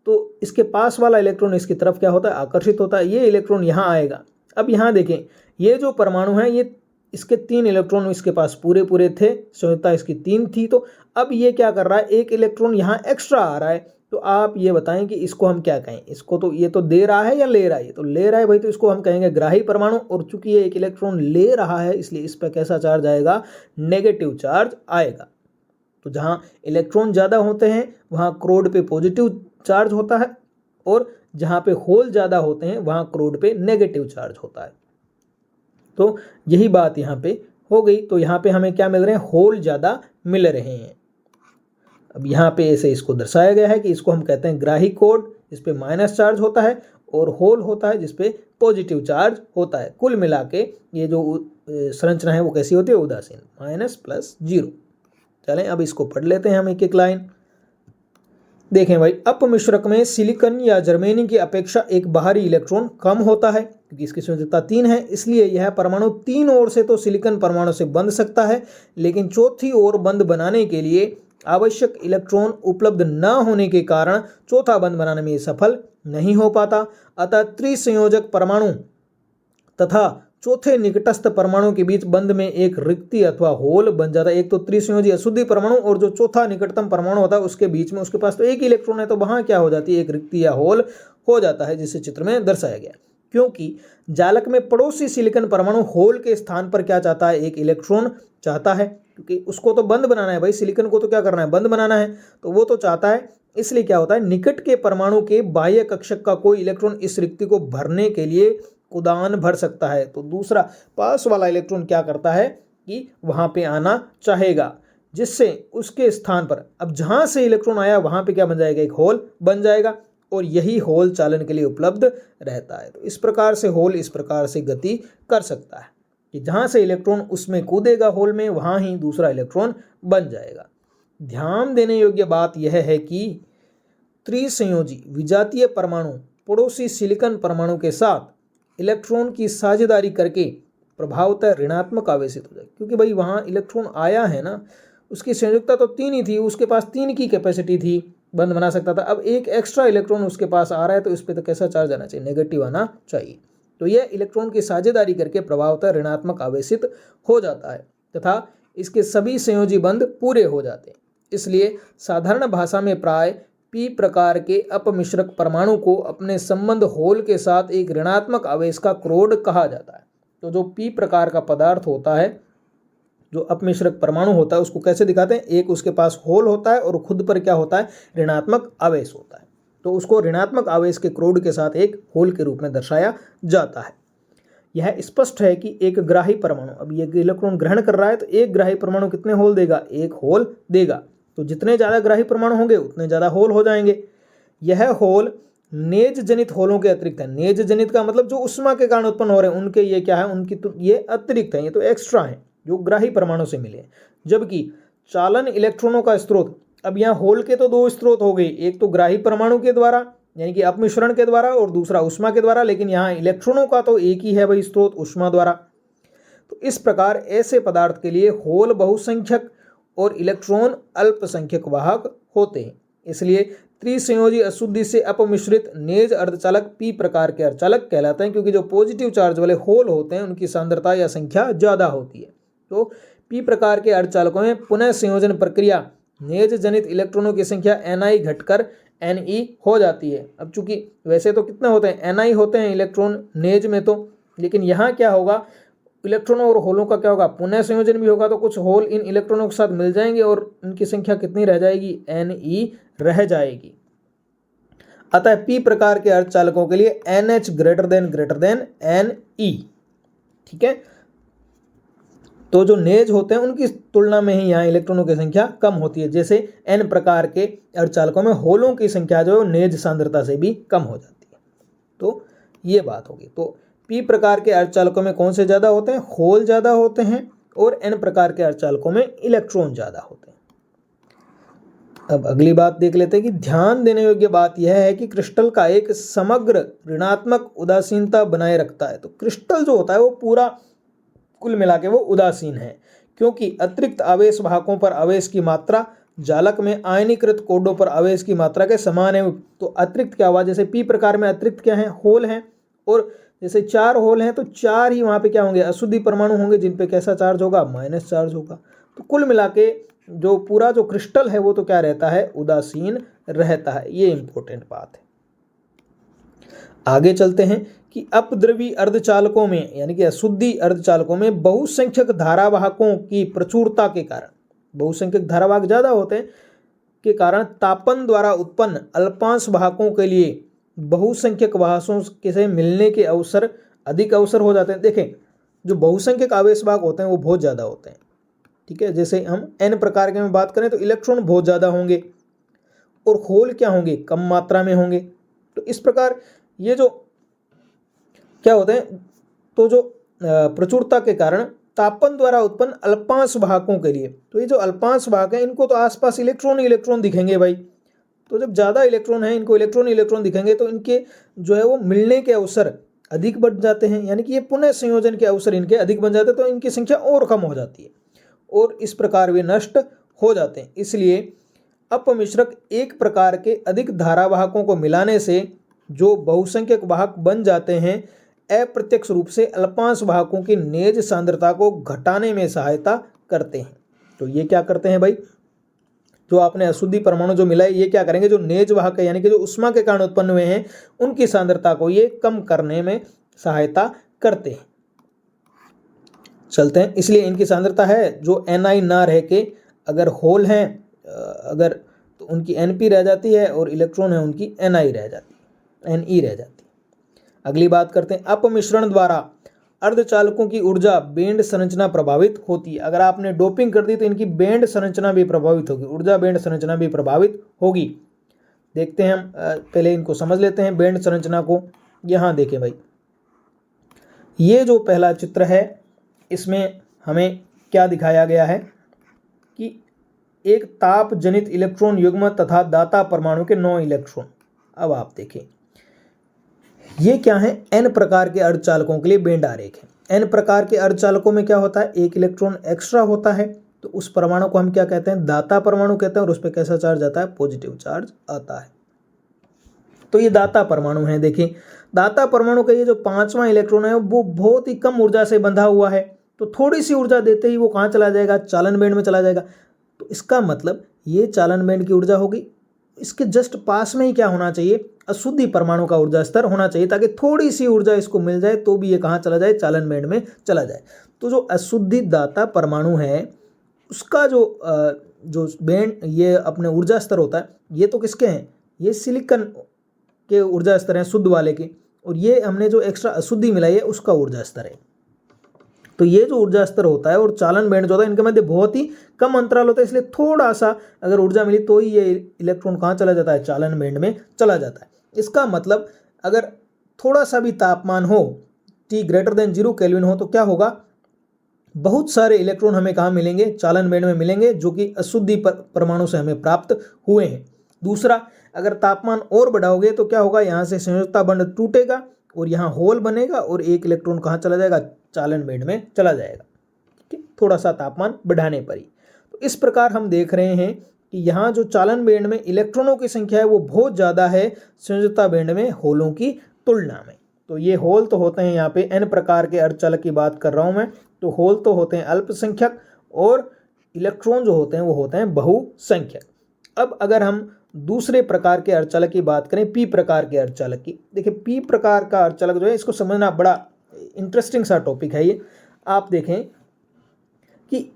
तो इसके पास वाला इलेक्ट्रॉन इसकी तरफ क्या होता है, आकर्षित होता है। ये इलेक्ट्रॉन यहाँ आएगा। अब यहाँ देखें, ये जो परमाणु है ये इसके 3 इलेक्ट्रॉन इसके पास पूरे थे, संयोजकता इसकी 3 थी। तो अब ये क्या कर रहा है, एक इलेक्ट्रॉन यहाँ एक्स्ट्रा आ रहा है। तो आप ये बताएं कि इसको हम क्या कहें, इसको तो ये तो दे रहा है या ले रहा है, ये तो ले रहा है भाई, तो इसको हम कहेंगे ग्राही परमाणु। और चूंकि ये एक इलेक्ट्रॉन ले रहा है इसलिए इस पर कैसा चार्ज आएगा, नेगेटिव चार्ज आएगा। तो जहाँ इलेक्ट्रॉन ज़्यादा होते हैं वहाँ क्रोड पे पॉजिटिव चार्ज होता है, और जहाँ पे होल ज़्यादा होते हैं वहाँ क्रोड पे नेगेटिव चार्ज होता है। तो यही बात यहाँ पे हो गई। तो यहाँ पे हमें क्या मिल रहे हैं, होल ज़्यादा मिल रहे हैं। अब यहाँ पे ऐसे इसको दर्शाया गया है कि इसको हम कहते हैं ग्राही कोड, जिस पे माइनस चार्ज होता है, और होल होता है जिस पे पॉजिटिव चार्ज होता है। कुल मिला के ये जो संरचना है वो कैसी होती है, उदासीन, -+0। चलें अब इसको पढ़ लेते हैं हम एक एक लाइन। देखें भाई, अपमिश्रक में सिलिकॉन या जर्मेनियम की अपेक्षा एक बाहरी इलेक्ट्रॉन कम होता है, क्योंकि इसकी संयोजकता 3 है। इसलिए यह परमाणु 3 ओर से तो सिलिकॉन परमाणु से बंध सकता है, लेकिन चौथी ओर बंध बनाने के लिए आवश्यक इलेक्ट्रॉन उपलब्ध न होने के कारण चौथा बंध बनाने में सफल नहीं हो पाता। अतः त्रिसंयोजक परमाणु तथा चौथे निकटस्थ परमाणु के बीच बंध में एक रिक्ति अथवा होल बन जाता है। एक तो त्रिसंयोजी अशुद्धि परमाणु और जो चौथा निकटतम परमाणु होता है उसके बीच में उसके पास तो एक ही इलेक्ट्रॉन है, तो वहां क्या हो जाती है, एक रिक्ति या होल हो जाता है, जिसे चित्र में दर्शाया गया। क्योंकि जालक में पड़ोसी सिलिकॉन परमाणु होल के स्थान पर क्या चाहता है, एक इलेक्ट्रॉन चाहता है, क्योंकि उसको तो बंद बनाना है भाई, सिलिकॉन को तो क्या करना है, बंद बनाना है, तो वो तो चाहता है। इसलिए क्या होता है, निकट के परमाणु के बाह्य कक्षक का कोई इलेक्ट्रॉन इस रिक्ति को भरने के लिए उड़ान भर सकता है, तो दूसरा पास वाला इलेक्ट्रॉन क्या करता है कि वहां पे आना चाहेगा, जिससे उसके स्थान पर अब जहां से इलेक्ट्रॉन आया वहां पे क्या बन जाएगा, एक होल बन जाएगा, और यही होल चालन के लिए उपलब्ध रहता है। तो इस प्रकार से होल इस प्रकार से गति कर सकता है कि जहां से इलेक्ट्रॉन उसमें कूदेगा होल में, वहां ही दूसरा इलेक्ट्रॉन बन जाएगा। ध्यान देने योग्य बात यह है कि त्रिसंयोजी विजातीय परमाणु पड़ोसी सिलिकॉन परमाणु के साथ इलेक्ट्रॉन की साझेदारी करके प्रभावतः ऋणात्मक आवेशित हो जाए, क्योंकि भाई वहां इलेक्ट्रॉन आया है ना, उसकी संयोजकता तो 3 ही थी, उसके पास 3 की कैपेसिटी थी, बंद बना सकता था। अब एक एक्स्ट्रा इलेक्ट्रॉन उसके पास आ रहा है, तो इस पर तो कैसा चार्ज आना चाहिए, नेगेटिव आना चाहिए। तो यह इलेक्ट्रॉन की साझेदारी करके प्रभावतः ऋणात्मक आवेशित हो जाता है तथा इसके सभी संयोजी बंध पूरे हो जाते हैं। इसलिए साधारण भाषा में प्राय पी प्रकार के अपमिश्रक परमाणु को अपने संबंध होल के साथ एक ऋणात्मक आवेश का क्रोड कहा जाता है। तो जो पी प्रकार का पदार्थ होता है, जो अपमिश्रक परमाणु होता है, उसको कैसे दिखाते हैं, एक उसके पास होल होता है और खुद पर क्या होता है, ऋणात्मक आवेश होता है, तो उसको ऋणात्मक आवेश के क्रोड के साथ एक होल के रूप में दर्शाया जाता है। यह स्पष्ट है कि एक ग्राही परमाणु, अब ये इलेक्ट्रॉन ग्रहण कर रहा है, तो एक ग्राही परमाणु कितने होल देगा, एक होल देगा, तो जितने ज़्यादा ग्राही परमाणु होंगे उतने ज़्यादा होल हो जाएंगे। यह होल नेज जनित होलों के अतिरिक्त है। नेज जनित का मतलब जो उष्मा के कारण उत्पन्न हो रहे हैं उनके ये क्या है, उनकी तो ये अतिरिक्त है, ये तो एक्स्ट्रा है जो ग्राही परमाणु से मिले। जबकि चालन इलेक्ट्रॉनों का स्रोत, अब यहाँ होल के तो 2 स्रोत हो गए, एक तो ग्राही परमाणु के द्वारा यानी कि अपमिश्रण के द्वारा और दूसरा उष्मा के द्वारा, लेकिन यहाँ इलेक्ट्रॉनों का तो एक ही है भाई स्रोत, उष्मा द्वारा। तो इस प्रकार ऐसे पदार्थ के लिए होल बहुसंख्यक और इलेक्ट्रॉन अल्पसंख्यक वाहक होते हैं। इसलिए त्रिसंयोजी अशुद्धि से अपमिश्रित नेज अर्धचालक पी प्रकार के अर्धचालक कहलाते हैं, क्योंकि जो पॉजिटिव चार्ज वाले होल होते हैं उनकी सांद्रता या संख्या ज़्यादा होती है। तो पी प्रकार के अर्धचालकों में पुनः संयोजन प्रक्रिया नेज जनित इलेक्ट्रॉनों की संख्या ni घटकर Ne हो जाती है। अब चूंकि वैसे तो कितने होते हैं, ni होते हैं इलेक्ट्रॉन नेज में तो, लेकिन यहाँ क्या होगा, इलेक्ट्रॉनों और होलों का क्या होगा, पुनः संयोजन भी होगा, तो कुछ होल इन इलेक्ट्रॉनों के साथ मिल जाएंगे और उनकी संख्या कितनी रह जाएगी, Ne रह जाएगी। अतः पी प्रकार के अर्धचालकों के लिए NH > Ne, ठीक है। तो जो नेज होते हैं उनकी तुलना में ही यहाँ इलेक्ट्रॉनों की संख्या कम होती है, जैसे N प्रकार के अर्धचालकों में होलों की संख्या जो है नेज सांद्रता से भी कम हो जाती है। तो ये बात होगी। तो पी प्रकार के अर्धचालकों में कौन से ज़्यादा होते हैं, होल ज़्यादा होते हैं, और N प्रकार के अर्धचालकों में इलेक्ट्रॉन ज़्यादा होते हैं। अब अगली बात देख लेते हैं कि ध्यान देने योग्य बात यह है कि क्रिस्टल का एक समग्र ऋणात्मक उदासीनता बनाए रखता है। तो क्रिस्टल जो होता है वो पूरा कुल मिला के वो उदासीन है, क्योंकि अतिरिक्त आवेश वाहकों पर आवेश की मात्रा जालक में आयनीकृत कोडों पर आवेश की मात्रा के समान है। तो अतिरिक्त क्या हुआ, जैसे पी प्रकार में अतिरिक्त क्या है, होल हैं, और जैसे 4 होल हैं तो 4 ही वहाँ पे क्या होंगे, अशुद्धि परमाणु होंगे, जिन पे कैसा चार्ज होगा, माइनस चार्ज होगा। तो कुल मिला के जो पूरा जो क्रिस्टल है वो तो क्या रहता है, उदासीन रहता है। ये इंपॉर्टेंट बात है। आगे चलते हैं कि अपद्रवी अर्धचालकों में यानी कि अशुद्धि अर्धचालकों में बहुसंख्यक धारावाहकों की प्रचुरता के कारण, बहुसंख्यक धारावाहक ज़्यादा होते हैं के कारण तापन द्वारा उत्पन्न अल्पांश वाहकों के लिए बहुसंख्यक वाहकों के से मिलने के अवसर अधिक अवसर हो जाते हैं। देखें, जो बहुसंख्यक आवेश वाहक होते हैं वो बहुत ज़्यादा होते हैं, ठीक है। जैसे हम N प्रकार के में बात करें तो इलेक्ट्रॉन बहुत ज़्यादा होंगे और होल क्या होंगे, कम मात्रा में होंगे। तो इस प्रकार ये जो क्या होते हैं, तो जो प्रचुरता के कारण तापन द्वारा उत्पन्न अल्पांश वाहकों के लिए, तो ये जो अल्पांश वाहक हैं इनको तो आसपास इलेक्ट्रॉन इलेक्ट्रॉन दिखेंगे भाई। तो जब ज़्यादा इलेक्ट्रॉन है, इनको इलेक्ट्रॉन इलेक्ट्रॉन दिखेंगे तो इनके जो है वो मिलने के अवसर अधिक बढ़ जाते हैं, यानी कि ये पुनः संयोजन के अवसर इनके अधिक बन जाते हैं, तो इनकी संख्या और कम हो जाती है और इस प्रकार वे नष्ट हो जाते हैं। इसलिए अपमिश्रक एक प्रकार के अधिक धारावाहकों को मिलाने से जो बहुसंख्यक वाहक बन जाते हैं, अप्रत्यक्ष रूप से अल्पांश वाहकों की नेज सांद्रता को घटाने में सहायता करते हैं। तो ये क्या करते हैं भाई, जो आपने अशुद्धि परमाणु जो मिला है ये क्या करेंगे, जो नेज वाहक है यानी कि जो उष्मा के कारण उत्पन्न हुए हैं उनकी सांद्रता को ये कम करने में सहायता करते हैं। चलते हैं, इसलिए इनकी सांद्रता है जो Ni ना रह के, अगर होल हैं अगर तो उनकी Np रह जाती है और इलेक्ट्रॉन है उनकी Ni रह जाती है, Ne रह जाती है। अगली बात करते हैं, अपमिश्रण द्वारा अर्धचालकों की ऊर्जा बैंड संरचना प्रभावित होती है। अगर आपने डोपिंग कर दी तो इनकी बैंड संरचना भी प्रभावित होगी, ऊर्जा बैंड संरचना भी प्रभावित होगी। देखते हैं हम, पहले इनको समझ लेते हैं बैंड संरचना को। यहाँ देखें भाई, ये जो पहला चित्र है इसमें हमें क्या दिखाया गया है कि एक ताप जनित इलेक्ट्रॉन युग्म तथा दाता परमाणु के 9 इलेक्ट्रॉन। अब आप देखें ये क्या है, n प्रकार के अर्धचालकों के लिए बैंड आरेख है। n प्रकार के अर्धचालकों में क्या होता है, एक इलेक्ट्रॉन एक्स्ट्रा होता है, तो उस परमाणु को हम क्या कहते हैं, दाता परमाणु कहते हैं, और उस पर कैसा चार्ज आता है, पॉजिटिव चार्ज आता है। तो ये दाता परमाणु है। देखिए दाता परमाणु का ये जो 5वां इलेक्ट्रॉन है वो बहुत ही कम ऊर्जा से बंधा हुआ है, तो थोड़ी सी ऊर्जा देते ही वो कहाँ चला जाएगा, चालन बैंड में चला जाएगा। तो इसका मतलब ये चालन बैंड की ऊर्जा होगी, इसके जस्ट पास में ही क्या होना चाहिए, अशुद्धि परमाणु का ऊर्जा स्तर होना चाहिए, ताकि थोड़ी सी ऊर्जा इसको मिल जाए तो भी ये कहाँ चला जाए, चालन बैंड में चला जाए। तो जो अशुद्धि दाता परमाणु है उसका जो बैंड ये अपने ऊर्जा स्तर होता है, ये तो किसके हैं, ये सिलिकॉन के ऊर्जा स्तर हैं शुद्ध वाले के, और ये हमने जो एक्स्ट्रा अशुद्धि मिलाई है उसका ऊर्जा स्तर है। तो ये जो ऊर्जा स्तर होता है और चालन बैंड जो होता है इनके मध्य बहुत ही कम अंतराल होता है, इसलिए थोड़ा सा अगर ऊर्जा मिली तो ही ये इलेक्ट्रॉन कहाँ चला जाता है, चालन बैंड में चला जाता है। इसका मतलब अगर थोड़ा सा भी तापमान हो, T ग्रेटर देन 0 केल्विन हो, तो क्या होगा, बहुत सारे इलेक्ट्रॉन हमें कहाँ मिलेंगे, चालन बैंड में मिलेंगे, जो कि अशुद्धि परमाणु से हमें प्राप्त हुए हैं। दूसरा, अगर तापमान और बढ़ाओगे तो क्या होगा, यहाँ से संयोजकता बंध टूटेगा और यहाँ होल बनेगा और एक इलेक्ट्रॉन कहाँ चला जाएगा, चालन बैंड में चला जाएगा। ठीक, थोड़ा सा तापमान बढ़ाने पर ही। तो इस प्रकार हम देख रहे हैं कि यहाँ जो चालन बैंड में इलेक्ट्रॉनों की संख्या है वो बहुत ज़्यादा है संयोजकता बैंड में होलों की तुलना में। तो ये होल तो होते हैं, यहाँ पे n प्रकार के अर्धचालक की बात कर रहा हूँ मैं, तो होल तो होते हैं अल्पसंख्यक और इलेक्ट्रॉन जो होते हैं वो होते हैं बहुसंख्यक। अब अगर हम दूसरे प्रकार के अर्धचालक की बात करें, पी प्रकार के अर्धचालक की, देखिए पी प्रकार का अर्धचालक जो है इसको समझना बड़ा इंटरेस्टिंग सा टॉपिक है ये। आप देखें कि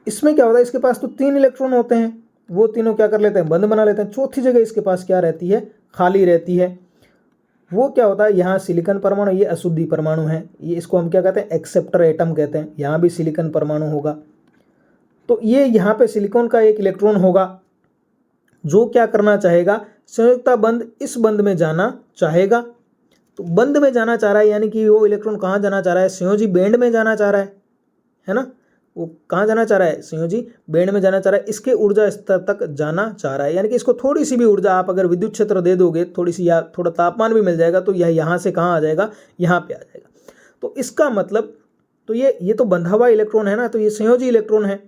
इसमें क्या होता है, इसके पास तो 3 इलेक्ट्रॉन होते हैं, वो तीनों क्या कर लेते हैं, बंद बना लेते हैं। चौथी जगह इसके पास क्या रहती है, खाली रहती है। वो क्या होता है, यहाँ सिलिकॉन परमाणु, ये अशुद्धि परमाणु है, ये इसको हम क्या कहते हैं, एक्सेप्टर एटम कहते हैं। यहाँ भी सिलिकॉन परमाणु होगा, तो ये यहाँ पे सिलिकॉन का एक इलेक्ट्रॉन होगा जो क्या करना चाहेगा, संयोजकता बंध इस बंध में जाना चाहेगा। तो बंध में जाना चाह रहा है, यानी कि वो इलेक्ट्रॉन कहाँ जाना चाह रहा है, संयोजी बैंड में जाना चाह रहा है ना। वो कहाँ जाना चाह रहा है, संयोजी बैंड में जाना चाह रहा है, इसके ऊर्जा स्तर तक जाना चाह रहा है। यानी कि इसको थोड़ी सी भी ऊर्जा आप अगर विद्युत क्षेत्र दे दोगे, थोड़ी सी या थोड़ा तापमान भी मिल जाएगा, तो यह यहाँ से कहाँ आ जाएगा, यहाँ पे आ जाएगा। तो इसका मतलब, तो ये तो बंधा हुआ इलेक्ट्रॉन है ना, तो ये संयोजी इलेक्ट्रॉन है।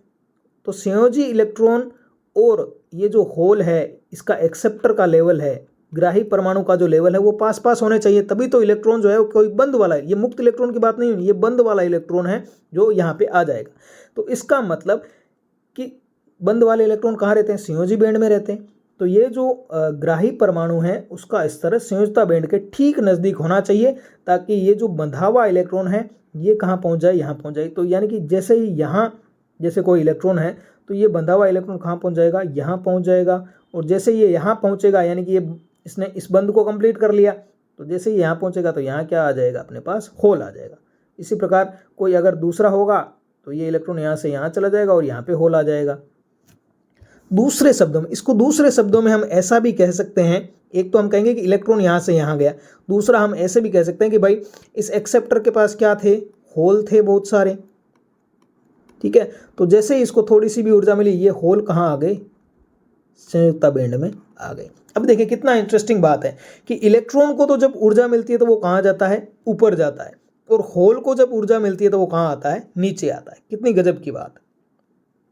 तो संयोजी इलेक्ट्रॉन और ये जो होल है इसका एक्सेप्टर का लेवल है, ग्राही परमाणु का जो लेवल है वो पास पास होने चाहिए, तभी तो इलेक्ट्रॉन जो है वो कोई बंद वाला है। ये मुक्त इलेक्ट्रॉन की बात नहीं है, ये बंद वाला इलेक्ट्रॉन है जो यहाँ पे आ जाएगा। तो इसका मतलब कि बंद वाले इलेक्ट्रॉन कहाँ रहते हैं, संयोजी बैंड में रहते हैं। तो ये जो ग्राही परमाणु है उसका स्तर संयोजकता बैंड के ठीक नज़दीक होना चाहिए, ताकि ये जो बंधा हुआ इलेक्ट्रॉन है ये कहाँ पहुँच जाए, यहाँ पहुँच जाए। तो यानी कि जैसे ही यहाँ जैसे कोई इलेक्ट्रॉन है तो ये बंधा हुआ इलेक्ट्रॉन कहाँ पहुँच जाएगा, यहाँ पहुँच जाएगा, और जैसे ये यहाँ पहुँचेगा, यानी कि ये इसने इस बंध को कंप्लीट कर लिया, तो जैसे ही यहाँ पहुँचेगा तो यहाँ क्या आ जाएगा, अपने पास होल आ जाएगा। इसी प्रकार कोई अगर दूसरा होगा तो ये इलेक्ट्रॉन यहाँ से यहाँ चला जाएगा और यहाँ पे होल आ जाएगा। दूसरे शब्दों में, इसको दूसरे शब्दों में हम ऐसा भी कह सकते हैं, एक तो हम कहेंगे कि इलेक्ट्रॉन यहाँ से यहाँ गया, दूसरा हम ऐसे भी कह सकते हैं कि भाई इस एक्सेप्टर के पास क्या थे, होल थे बहुत सारे। ठीक है, तो जैसे ही इसको थोड़ी सी भी ऊर्जा मिली, ये होल कहाँ आ गए, संयोजकता बैंड में आ गए। अब देखिए कितना इंटरेस्टिंग बात है कि इलेक्ट्रॉन को तो जब ऊर्जा मिलती है तो वो कहाँ जाता है, ऊपर जाता है, और होल को जब ऊर्जा मिलती है तो वो कहाँ आता है, नीचे आता है। कितनी गजब की बात।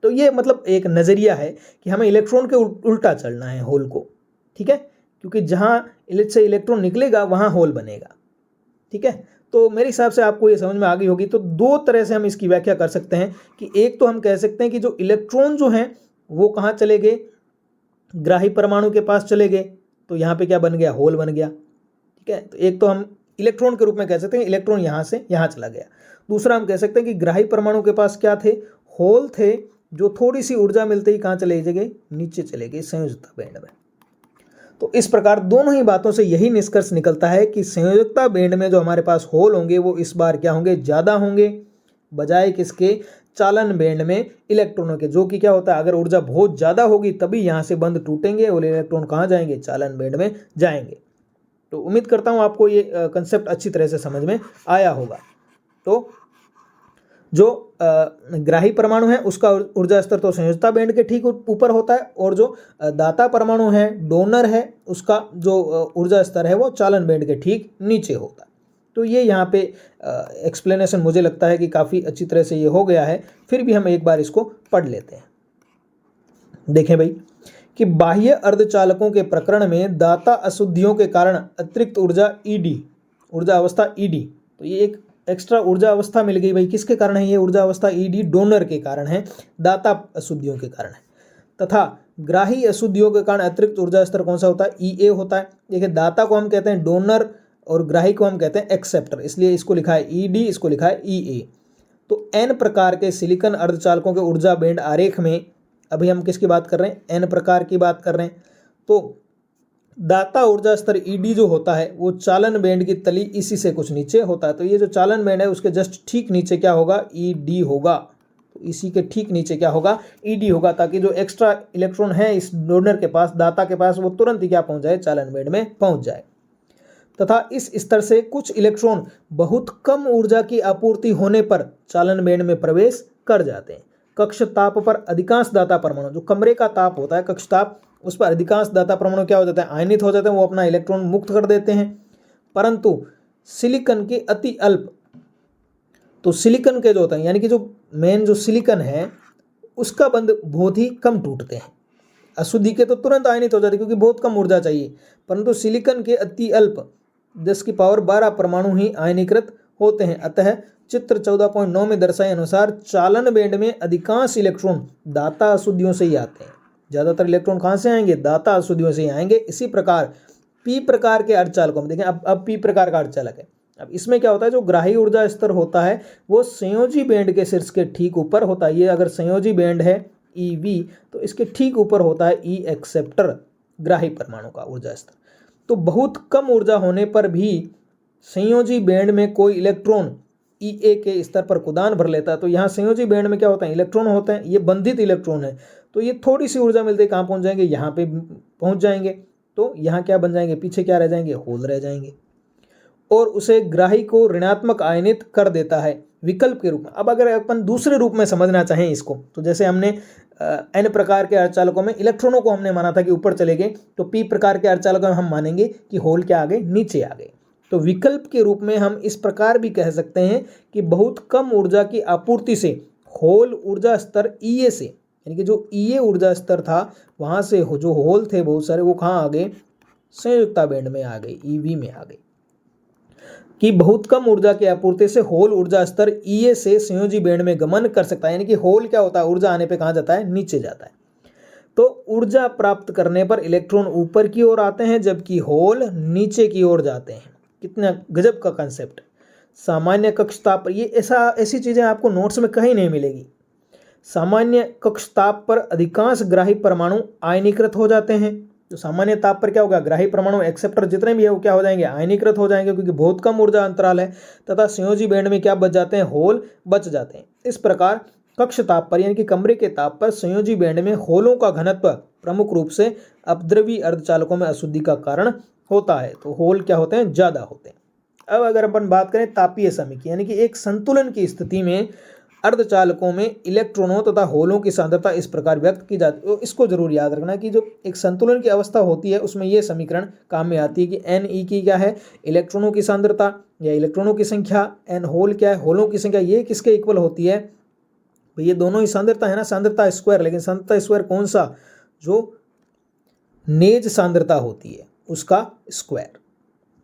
तो ये मतलब एक नज़रिया है कि हमें इलेक्ट्रॉन के उल्टा चलना है होल को। ठीक है, क्योंकि जहाँ से इलेक्ट्रॉन निकलेगा वहाँ होल बनेगा। ठीक है, तो मेरे हिसाब से आपको ये समझ में आ गई होगी। तो दो तरह से हम इसकी व्याख्या कर सकते हैं कि एक तो हम कह सकते हैं कि जो इलेक्ट्रॉन जो हैं वो कहाँ चले गए, ग्राही परमाणु के पास चले गए, तो यहाँ पे क्या बन गया, होल बन गया। ठीक है, तो एक तो हम इलेक्ट्रॉन के रूप में कह सकते हैं इलेक्ट्रॉन यहाँ से यहाँ चला गया। दूसरा हम कह सकते हैं कि ग्राही परमाणु के पास क्या थे, होल थे, जो थोड़ी सी ऊर्जा मिलते ही कहाँ चले गए, नीचे चले गए संयोजकता बैंड में। तो इस प्रकार दोनों ही बातों से यही निष्कर्ष निकलता है कि संयोजकता बैंड में जो हमारे पास होल होंगे वो इस बार क्या होंगे, ज़्यादा होंगे, बजाय किसके, चालन बैंड में इलेक्ट्रॉनों के, जो कि क्या होता है, अगर ऊर्जा बहुत ज़्यादा होगी तभी यहाँ से बंद टूटेंगे और इलेक्ट्रॉन कहाँ जाएंगे, चालन बैंड में जाएंगे। तो उम्मीद करता हूँ आपको ये कंसेप्ट अच्छी तरह से समझ में आया होगा। तो जो ग्राही परमाणु है उसका ऊर्जा स्तर तो संयोजकता बैंड के ठीक ऊपर होता है, और जो दाता परमाणु है, डोनर है, उसका जो ऊर्जा स्तर है वो चालन बैंड के ठीक नीचे होता है। तो ये यहाँ पे एक्सप्लेनेशन मुझे लगता है कि काफ़ी अच्छी तरह से ये हो गया है। फिर भी हम एक बार इसको पढ़ लेते हैं। देखें भाई कि बाह्य अर्धचालकों के प्रकरण में दाता अशुद्धियों के कारण अतिरिक्त ऊर्जा ईडी, ऊर्जा अवस्था ईडी, तो ये एक एक्स्ट्रा ऊर्जा अवस्था मिल गई भाई। किसके कारण है ये ऊर्जा अवस्था ईडी? डोनर के कारण है, दाता अशुद्धियों के कारण है। तथा ग्राही अशुद्धियों के कारण अतिरिक्त ऊर्जा स्तर कौन सा होता है? ईए होता है। देखिए दाता को हम कहते हैं डोनर और ग्राही को हम कहते हैं एक्सेप्टर, इसलिए इसको लिखा है ईडी, इसको लिखा है ईए। तो एन प्रकार के सिलिकॉन अर्धचालकों के ऊर्जा बैंड आरेख में अभी हम किसकी बात कर रहे हैं? एन प्रकार की बात कर रहे हैं। तो दाता ऊर्जा स्तर ईडी जो होता है वो चालन बैंड की तली इसी से कुछ नीचे होता है। तो ये जो चालन बैंड है उसके जस्ट ठीक नीचे क्या होगा? ईडी होगा। तो इसी के ठीक नीचे क्या होगा? ईडी होगा, ताकि जो एक्स्ट्रा इलेक्ट्रॉन है इस डोनर के पास, दाता के पास, वो तुरंत ही क्या पहुंच जाए? चालन बैंड में पहुंच जाए। तथा इस स्तर से कुछ इलेक्ट्रॉन बहुत कम ऊर्जा की आपूर्ति होने पर चालन बैंड में प्रवेश कर जाते हैं। कक्ष ताप पर अधिकांश दाता परमाणु, जो कमरे का ताप होता है कक्ष ताप, उस पर अधिकांश दाता परमाणु क्या हो जाते हैं? आयनित हो जाते हैं, वो अपना इलेक्ट्रॉन मुक्त कर देते हैं। परंतु सिलिकॉन के अति अल्प, तो सिलिकॉन के जो होते हैं, यानी कि जो मेन जो सिलिकॉन है उसका बंध बहुत ही कम टूटते हैं। अशुद्धि के तो तुरंत आयनित हो जाते हैं क्योंकि बहुत कम ऊर्जा चाहिए, परंतु सिलिकॉन के अति अल्प 10⁻12 परमाणु ही आयनीकृत होते हैं। अतः चित्र 14.9 में दर्शाए अनुसार चालन बैंड में अधिकांश इलेक्ट्रॉन दाता अशुद्धियों से ही आते हैं। ज़्यादातर इलेक्ट्रॉन कहाँ से आएंगे? दाता अशुद्धियों से ही आएंगे। इसी प्रकार पी प्रकार के अर्धचालकों में देखें, अब पी प्रकार का अर्धचालक है। अब इसमें क्या होता है? जो ग्राही ऊर्जा स्तर होता है वो संयोजी बैंड के शीर्ष के ठीक ऊपर होता है। ये अगर संयोजी बैंड है ईवी, तो इसके ठीक ऊपर होता है ई एक्सेप्टर, ग्राही परमाणु का ऊर्जा स्तर। तो बहुत कम ऊर्जा होने पर भी संयोजी बैंड में कोई इलेक्ट्रॉन ईए के स्तर पर कुदान भर लेता है। तो यहाँ संयोजी बैंड में क्या होता है? इलेक्ट्रॉन होते हैं, ये बंधित इलेक्ट्रॉन है, तो ये थोड़ी सी ऊर्जा मिलती है, कहाँ पहुँच जाएंगे? यहाँ पे पहुँच जाएंगे। तो यहाँ क्या बन जाएंगे? पीछे क्या रह जाएंगे? होल रह जाएंगे, और उसे ग्राही को ऋणात्मक आयनित कर देता है विकल्प के रूप में। अब अगर अपन दूसरे रूप में समझना चाहें इसको, तो जैसे हमने एन प्रकार के अर्धचालकों में इलेक्ट्रॉनों को हमने माना था कि ऊपर चले गए, तो पी प्रकार के अर्धचालकों में हम मानेंगे कि होल क्या आ गए? नीचे आ गए। तो विकल्प के रूप में हम इस प्रकार भी कह सकते हैं कि बहुत कम ऊर्जा की आपूर्ति से होल ऊर्जा स्तर ईए से, यानी कि जो ईए ऊर्जा स्तर था वहाँ से जो होल थे बहुत सारे, वो कहाँ आ गए? संयोजकता बैंड में आ गए, ईवी में आ गए। कि बहुत कम ऊर्जा की आपूर्ति से होल ऊर्जा स्तर ईए से संयोजी बैंड में गमन कर सकता है। यानी कि होल क्या होता है? ऊर्जा आने पे कहाँ जाता है? नीचे जाता है। तो ऊर्जा प्राप्त करने पर इलेक्ट्रॉन ऊपर की ओर आते हैं जबकि होल नीचे की ओर जाते हैं। कितना गजब का कंसेप्ट। सामान्य कक्ष ताप पर ये ऐसी चीजें आपको नोट्स में कहीं नहीं मिलेगी। सामान्य कक्ष ताप पर अधिकांश ग्राही परमाणु आयनीकृत हो जाते हैं। तो सामान्य ताप पर क्या होगा? ग्राही परमाणु एक्सेप्टर जितने भी है वो क्या हो जाएंगे? आयनीकृत हो जाएंगे, क्योंकि बहुत कम ऊर्जा अंतराल है। तथा संयोजी बैंड में क्या बच जाते हैं? होल बच जाते हैं। इस प्रकार कक्ष ताप पर, यानी कि कमरे के ताप पर, संयोजी बैंड में होलों का घनत्व प्रमुख रूप से अपद्रवी अर्धचालकों में अशुद्धि का कारण होता है। तो होल क्या होते हैं? ज्यादा होते हैं। अब अगर अपन बात करें तापीय समीकरण, यानी कि एक संतुलन की स्थिति में अर्धचालकों में इलेक्ट्रॉनों तथा होलों की सांद्रता इस प्रकार व्यक्त की जाती है। इसको जरूर याद रखना कि जो एक संतुलन की अवस्था होती है उसमें यह समीकरण काम में आती है कि एन ई की क्या है? इलेक्ट्रॉनों की सांद्रता या इलेक्ट्रॉनों की संख्या, एन होल क्या है? होलों की संख्या। ये किसके इक्वल होती है? ये दोनों ही सांद्रता है ना, सांद्रता स्क्वायर। लेकिन सांद्रता स्क्वायर कौन सा? जो नेज सांद्रता होती है उसका स्क्वायर।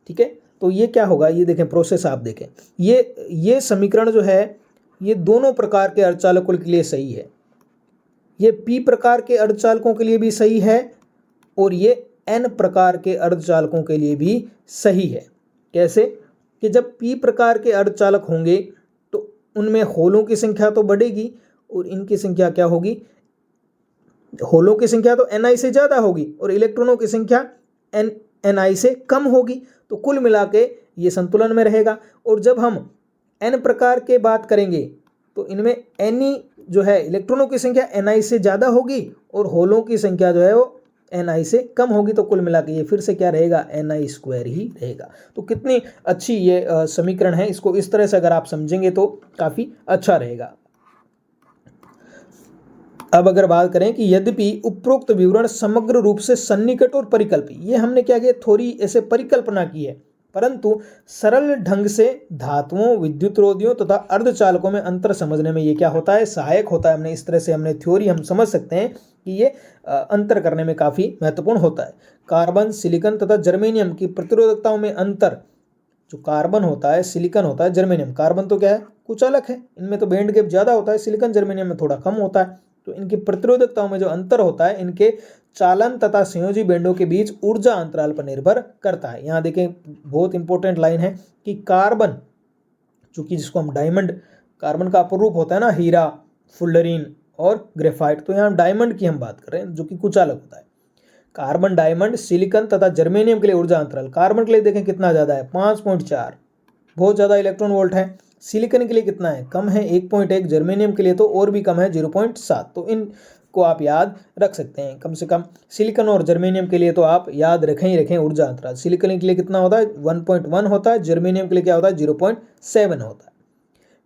ठीक है, तो ये क्या होगा? ये देखें प्रोसेस, आप देखें ये समीकरण जो है ये दोनों प्रकार के अर्धचालकों के लिए सही है। ये पी प्रकार के अर्धचालकों के लिए भी सही है और ये एन प्रकार के अर्धचालकों के लिए भी सही है। कैसे? कि जब पी प्रकार के अर्धचालक होंगे तो उनमें होलों की संख्या तो बढ़ेगी और इनकी संख्या क्या होगी? होलों की संख्या तो Ni से ज़्यादा होगी और इलेक्ट्रॉनों की संख्या Ni से कम होगी, तो कुल मिला के ये संतुलन में रहेगा। और जब हम n प्रकार के बात करेंगे तो इनमें Ne जो है इलेक्ट्रॉनों की संख्या Ni से ज़्यादा होगी और होलों की संख्या जो है वो Ni से कम होगी, तो कुल मिला के ये फिर से क्या रहेगा, Ni² ही रहेगा। तो कितनी अच्छी ये समीकरण है, इसको इस तरह से अगर आप समझेंगे तो काफ़ी अच्छा रहेगा। अब अगर बात करें कि यद्यपि उपरोक्त विवरण समग्र रूप से सन्निकट और परिकल्पी, ये हमने क्या किया, थोड़ी ऐसे परिकल्पना की है, परंतु सरल ढंग से धातुओं, विद्युत रोधियों तथा अर्धचालकों में अंतर समझने में ये क्या होता है, सहायक होता है। हमने इस तरह से हमने थ्योरी हम समझ सकते हैं कि ये अंतर करने में काफ़ी महत्वपूर्ण होता है। कार्बन, सिलिकॉन तथा जर्मेनियम की प्रतिरोधकताओं में अंतर, जो कार्बन होता है, सिलिकॉन होता है, जर्मेनियम, कार्बन तो क्या है, कुचालक है, इनमें तो बैंड गैप ज़्यादा होता है, सिलिकॉन जर्मेनियम में थोड़ा कम होता है। तो इनकी प्रतिरोधकताओं में जो अंतर होता है, इनके चालन तथा संयोजी बैंडों के बीच ऊर्जा अंतराल पर निर्भर करता है। यहाँ देखें, बहुत इंपॉर्टेंट लाइन है कि कार्बन, चूंकि जिसको हम डायमंड, कार्बन का अपरूप होता है ना, हीरा, फुल्लरीन और ग्रेफाइट, तो यहाँ डायमंड की हम बात कर रहे हैं जो कि कुचालक होता है। कार्बन, डायमंड, सिलिकॉन तथा जर्मेनियम के लिए ऊर्जा अंतराल, कार्बन के लिए देखें कितना ज़्यादा है, 5.4, बहुत ज़्यादा इलेक्ट्रॉन वोल्ट है। सिलिकॉन के लिए कितना है, कम है, 1.1, जर्मेनियम के लिए तो और भी कम है, 0.7। तो इनको आप याद रख सकते हैं, कम से कम सिलिकॉन और जर्मेनियम के लिए तो आप याद रखें ही रखें ऊर्जा अंतराल। सिलिकॉन के लिए कितना होता है, 1.1 होता है, जर्मेनियम के लिए क्या होता है, 0.7 होता है।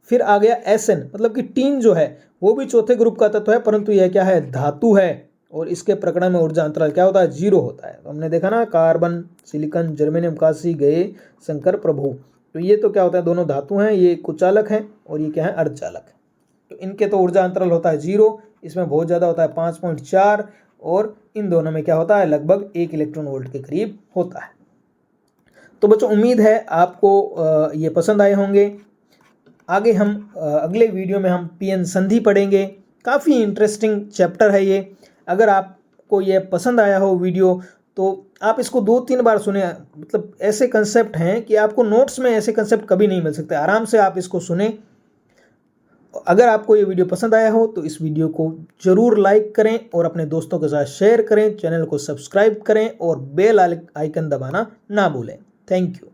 फिर आ गया Sn, मतलब कि टीन जो है वो भी चौथे ग्रुप का तत्व है, परंतु यह क्या है, धातु है, और इसके प्रकरण में ऊर्जा अंतराल क्या होता है, 0 होता है। तो हमने देखा ना, कार्बन, सिलिकॉन, जर्मेनियम, काशी गए शंकर प्रभु, तो ये तो क्या होता है, दोनों धातु हैं, ये कुचालक है और ये क्या है, अर्धचालक है। तो इनके तो ऊर्जा अंतराल होता है 0, इसमें बहुत ज़्यादा होता है 5.4, और इन दोनों में क्या होता है, लगभग 1 इलेक्ट्रॉन वोल्ट के करीब होता है। तो बच्चों, उम्मीद है आपको ये पसंद आए होंगे। आगे हम अगले वीडियो में हम पीएन संधि पढ़ेंगे, काफ़ी इंटरेस्टिंग चैप्टर है ये। अगर आपको ये पसंद आया हो वीडियो तो आप इसको 2-3 बार सुने, मतलब ऐसे कंसेप्ट हैं कि आपको नोट्स में ऐसे कंसेप्ट कभी नहीं मिल सकते, आराम से आप इसको सुने। अगर आपको ये वीडियो पसंद आया हो तो इस वीडियो को ज़रूर लाइक करें और अपने दोस्तों के साथ शेयर करें, चैनल को सब्सक्राइब करें और बेल आइकन दबाना ना भूलें। Thank you.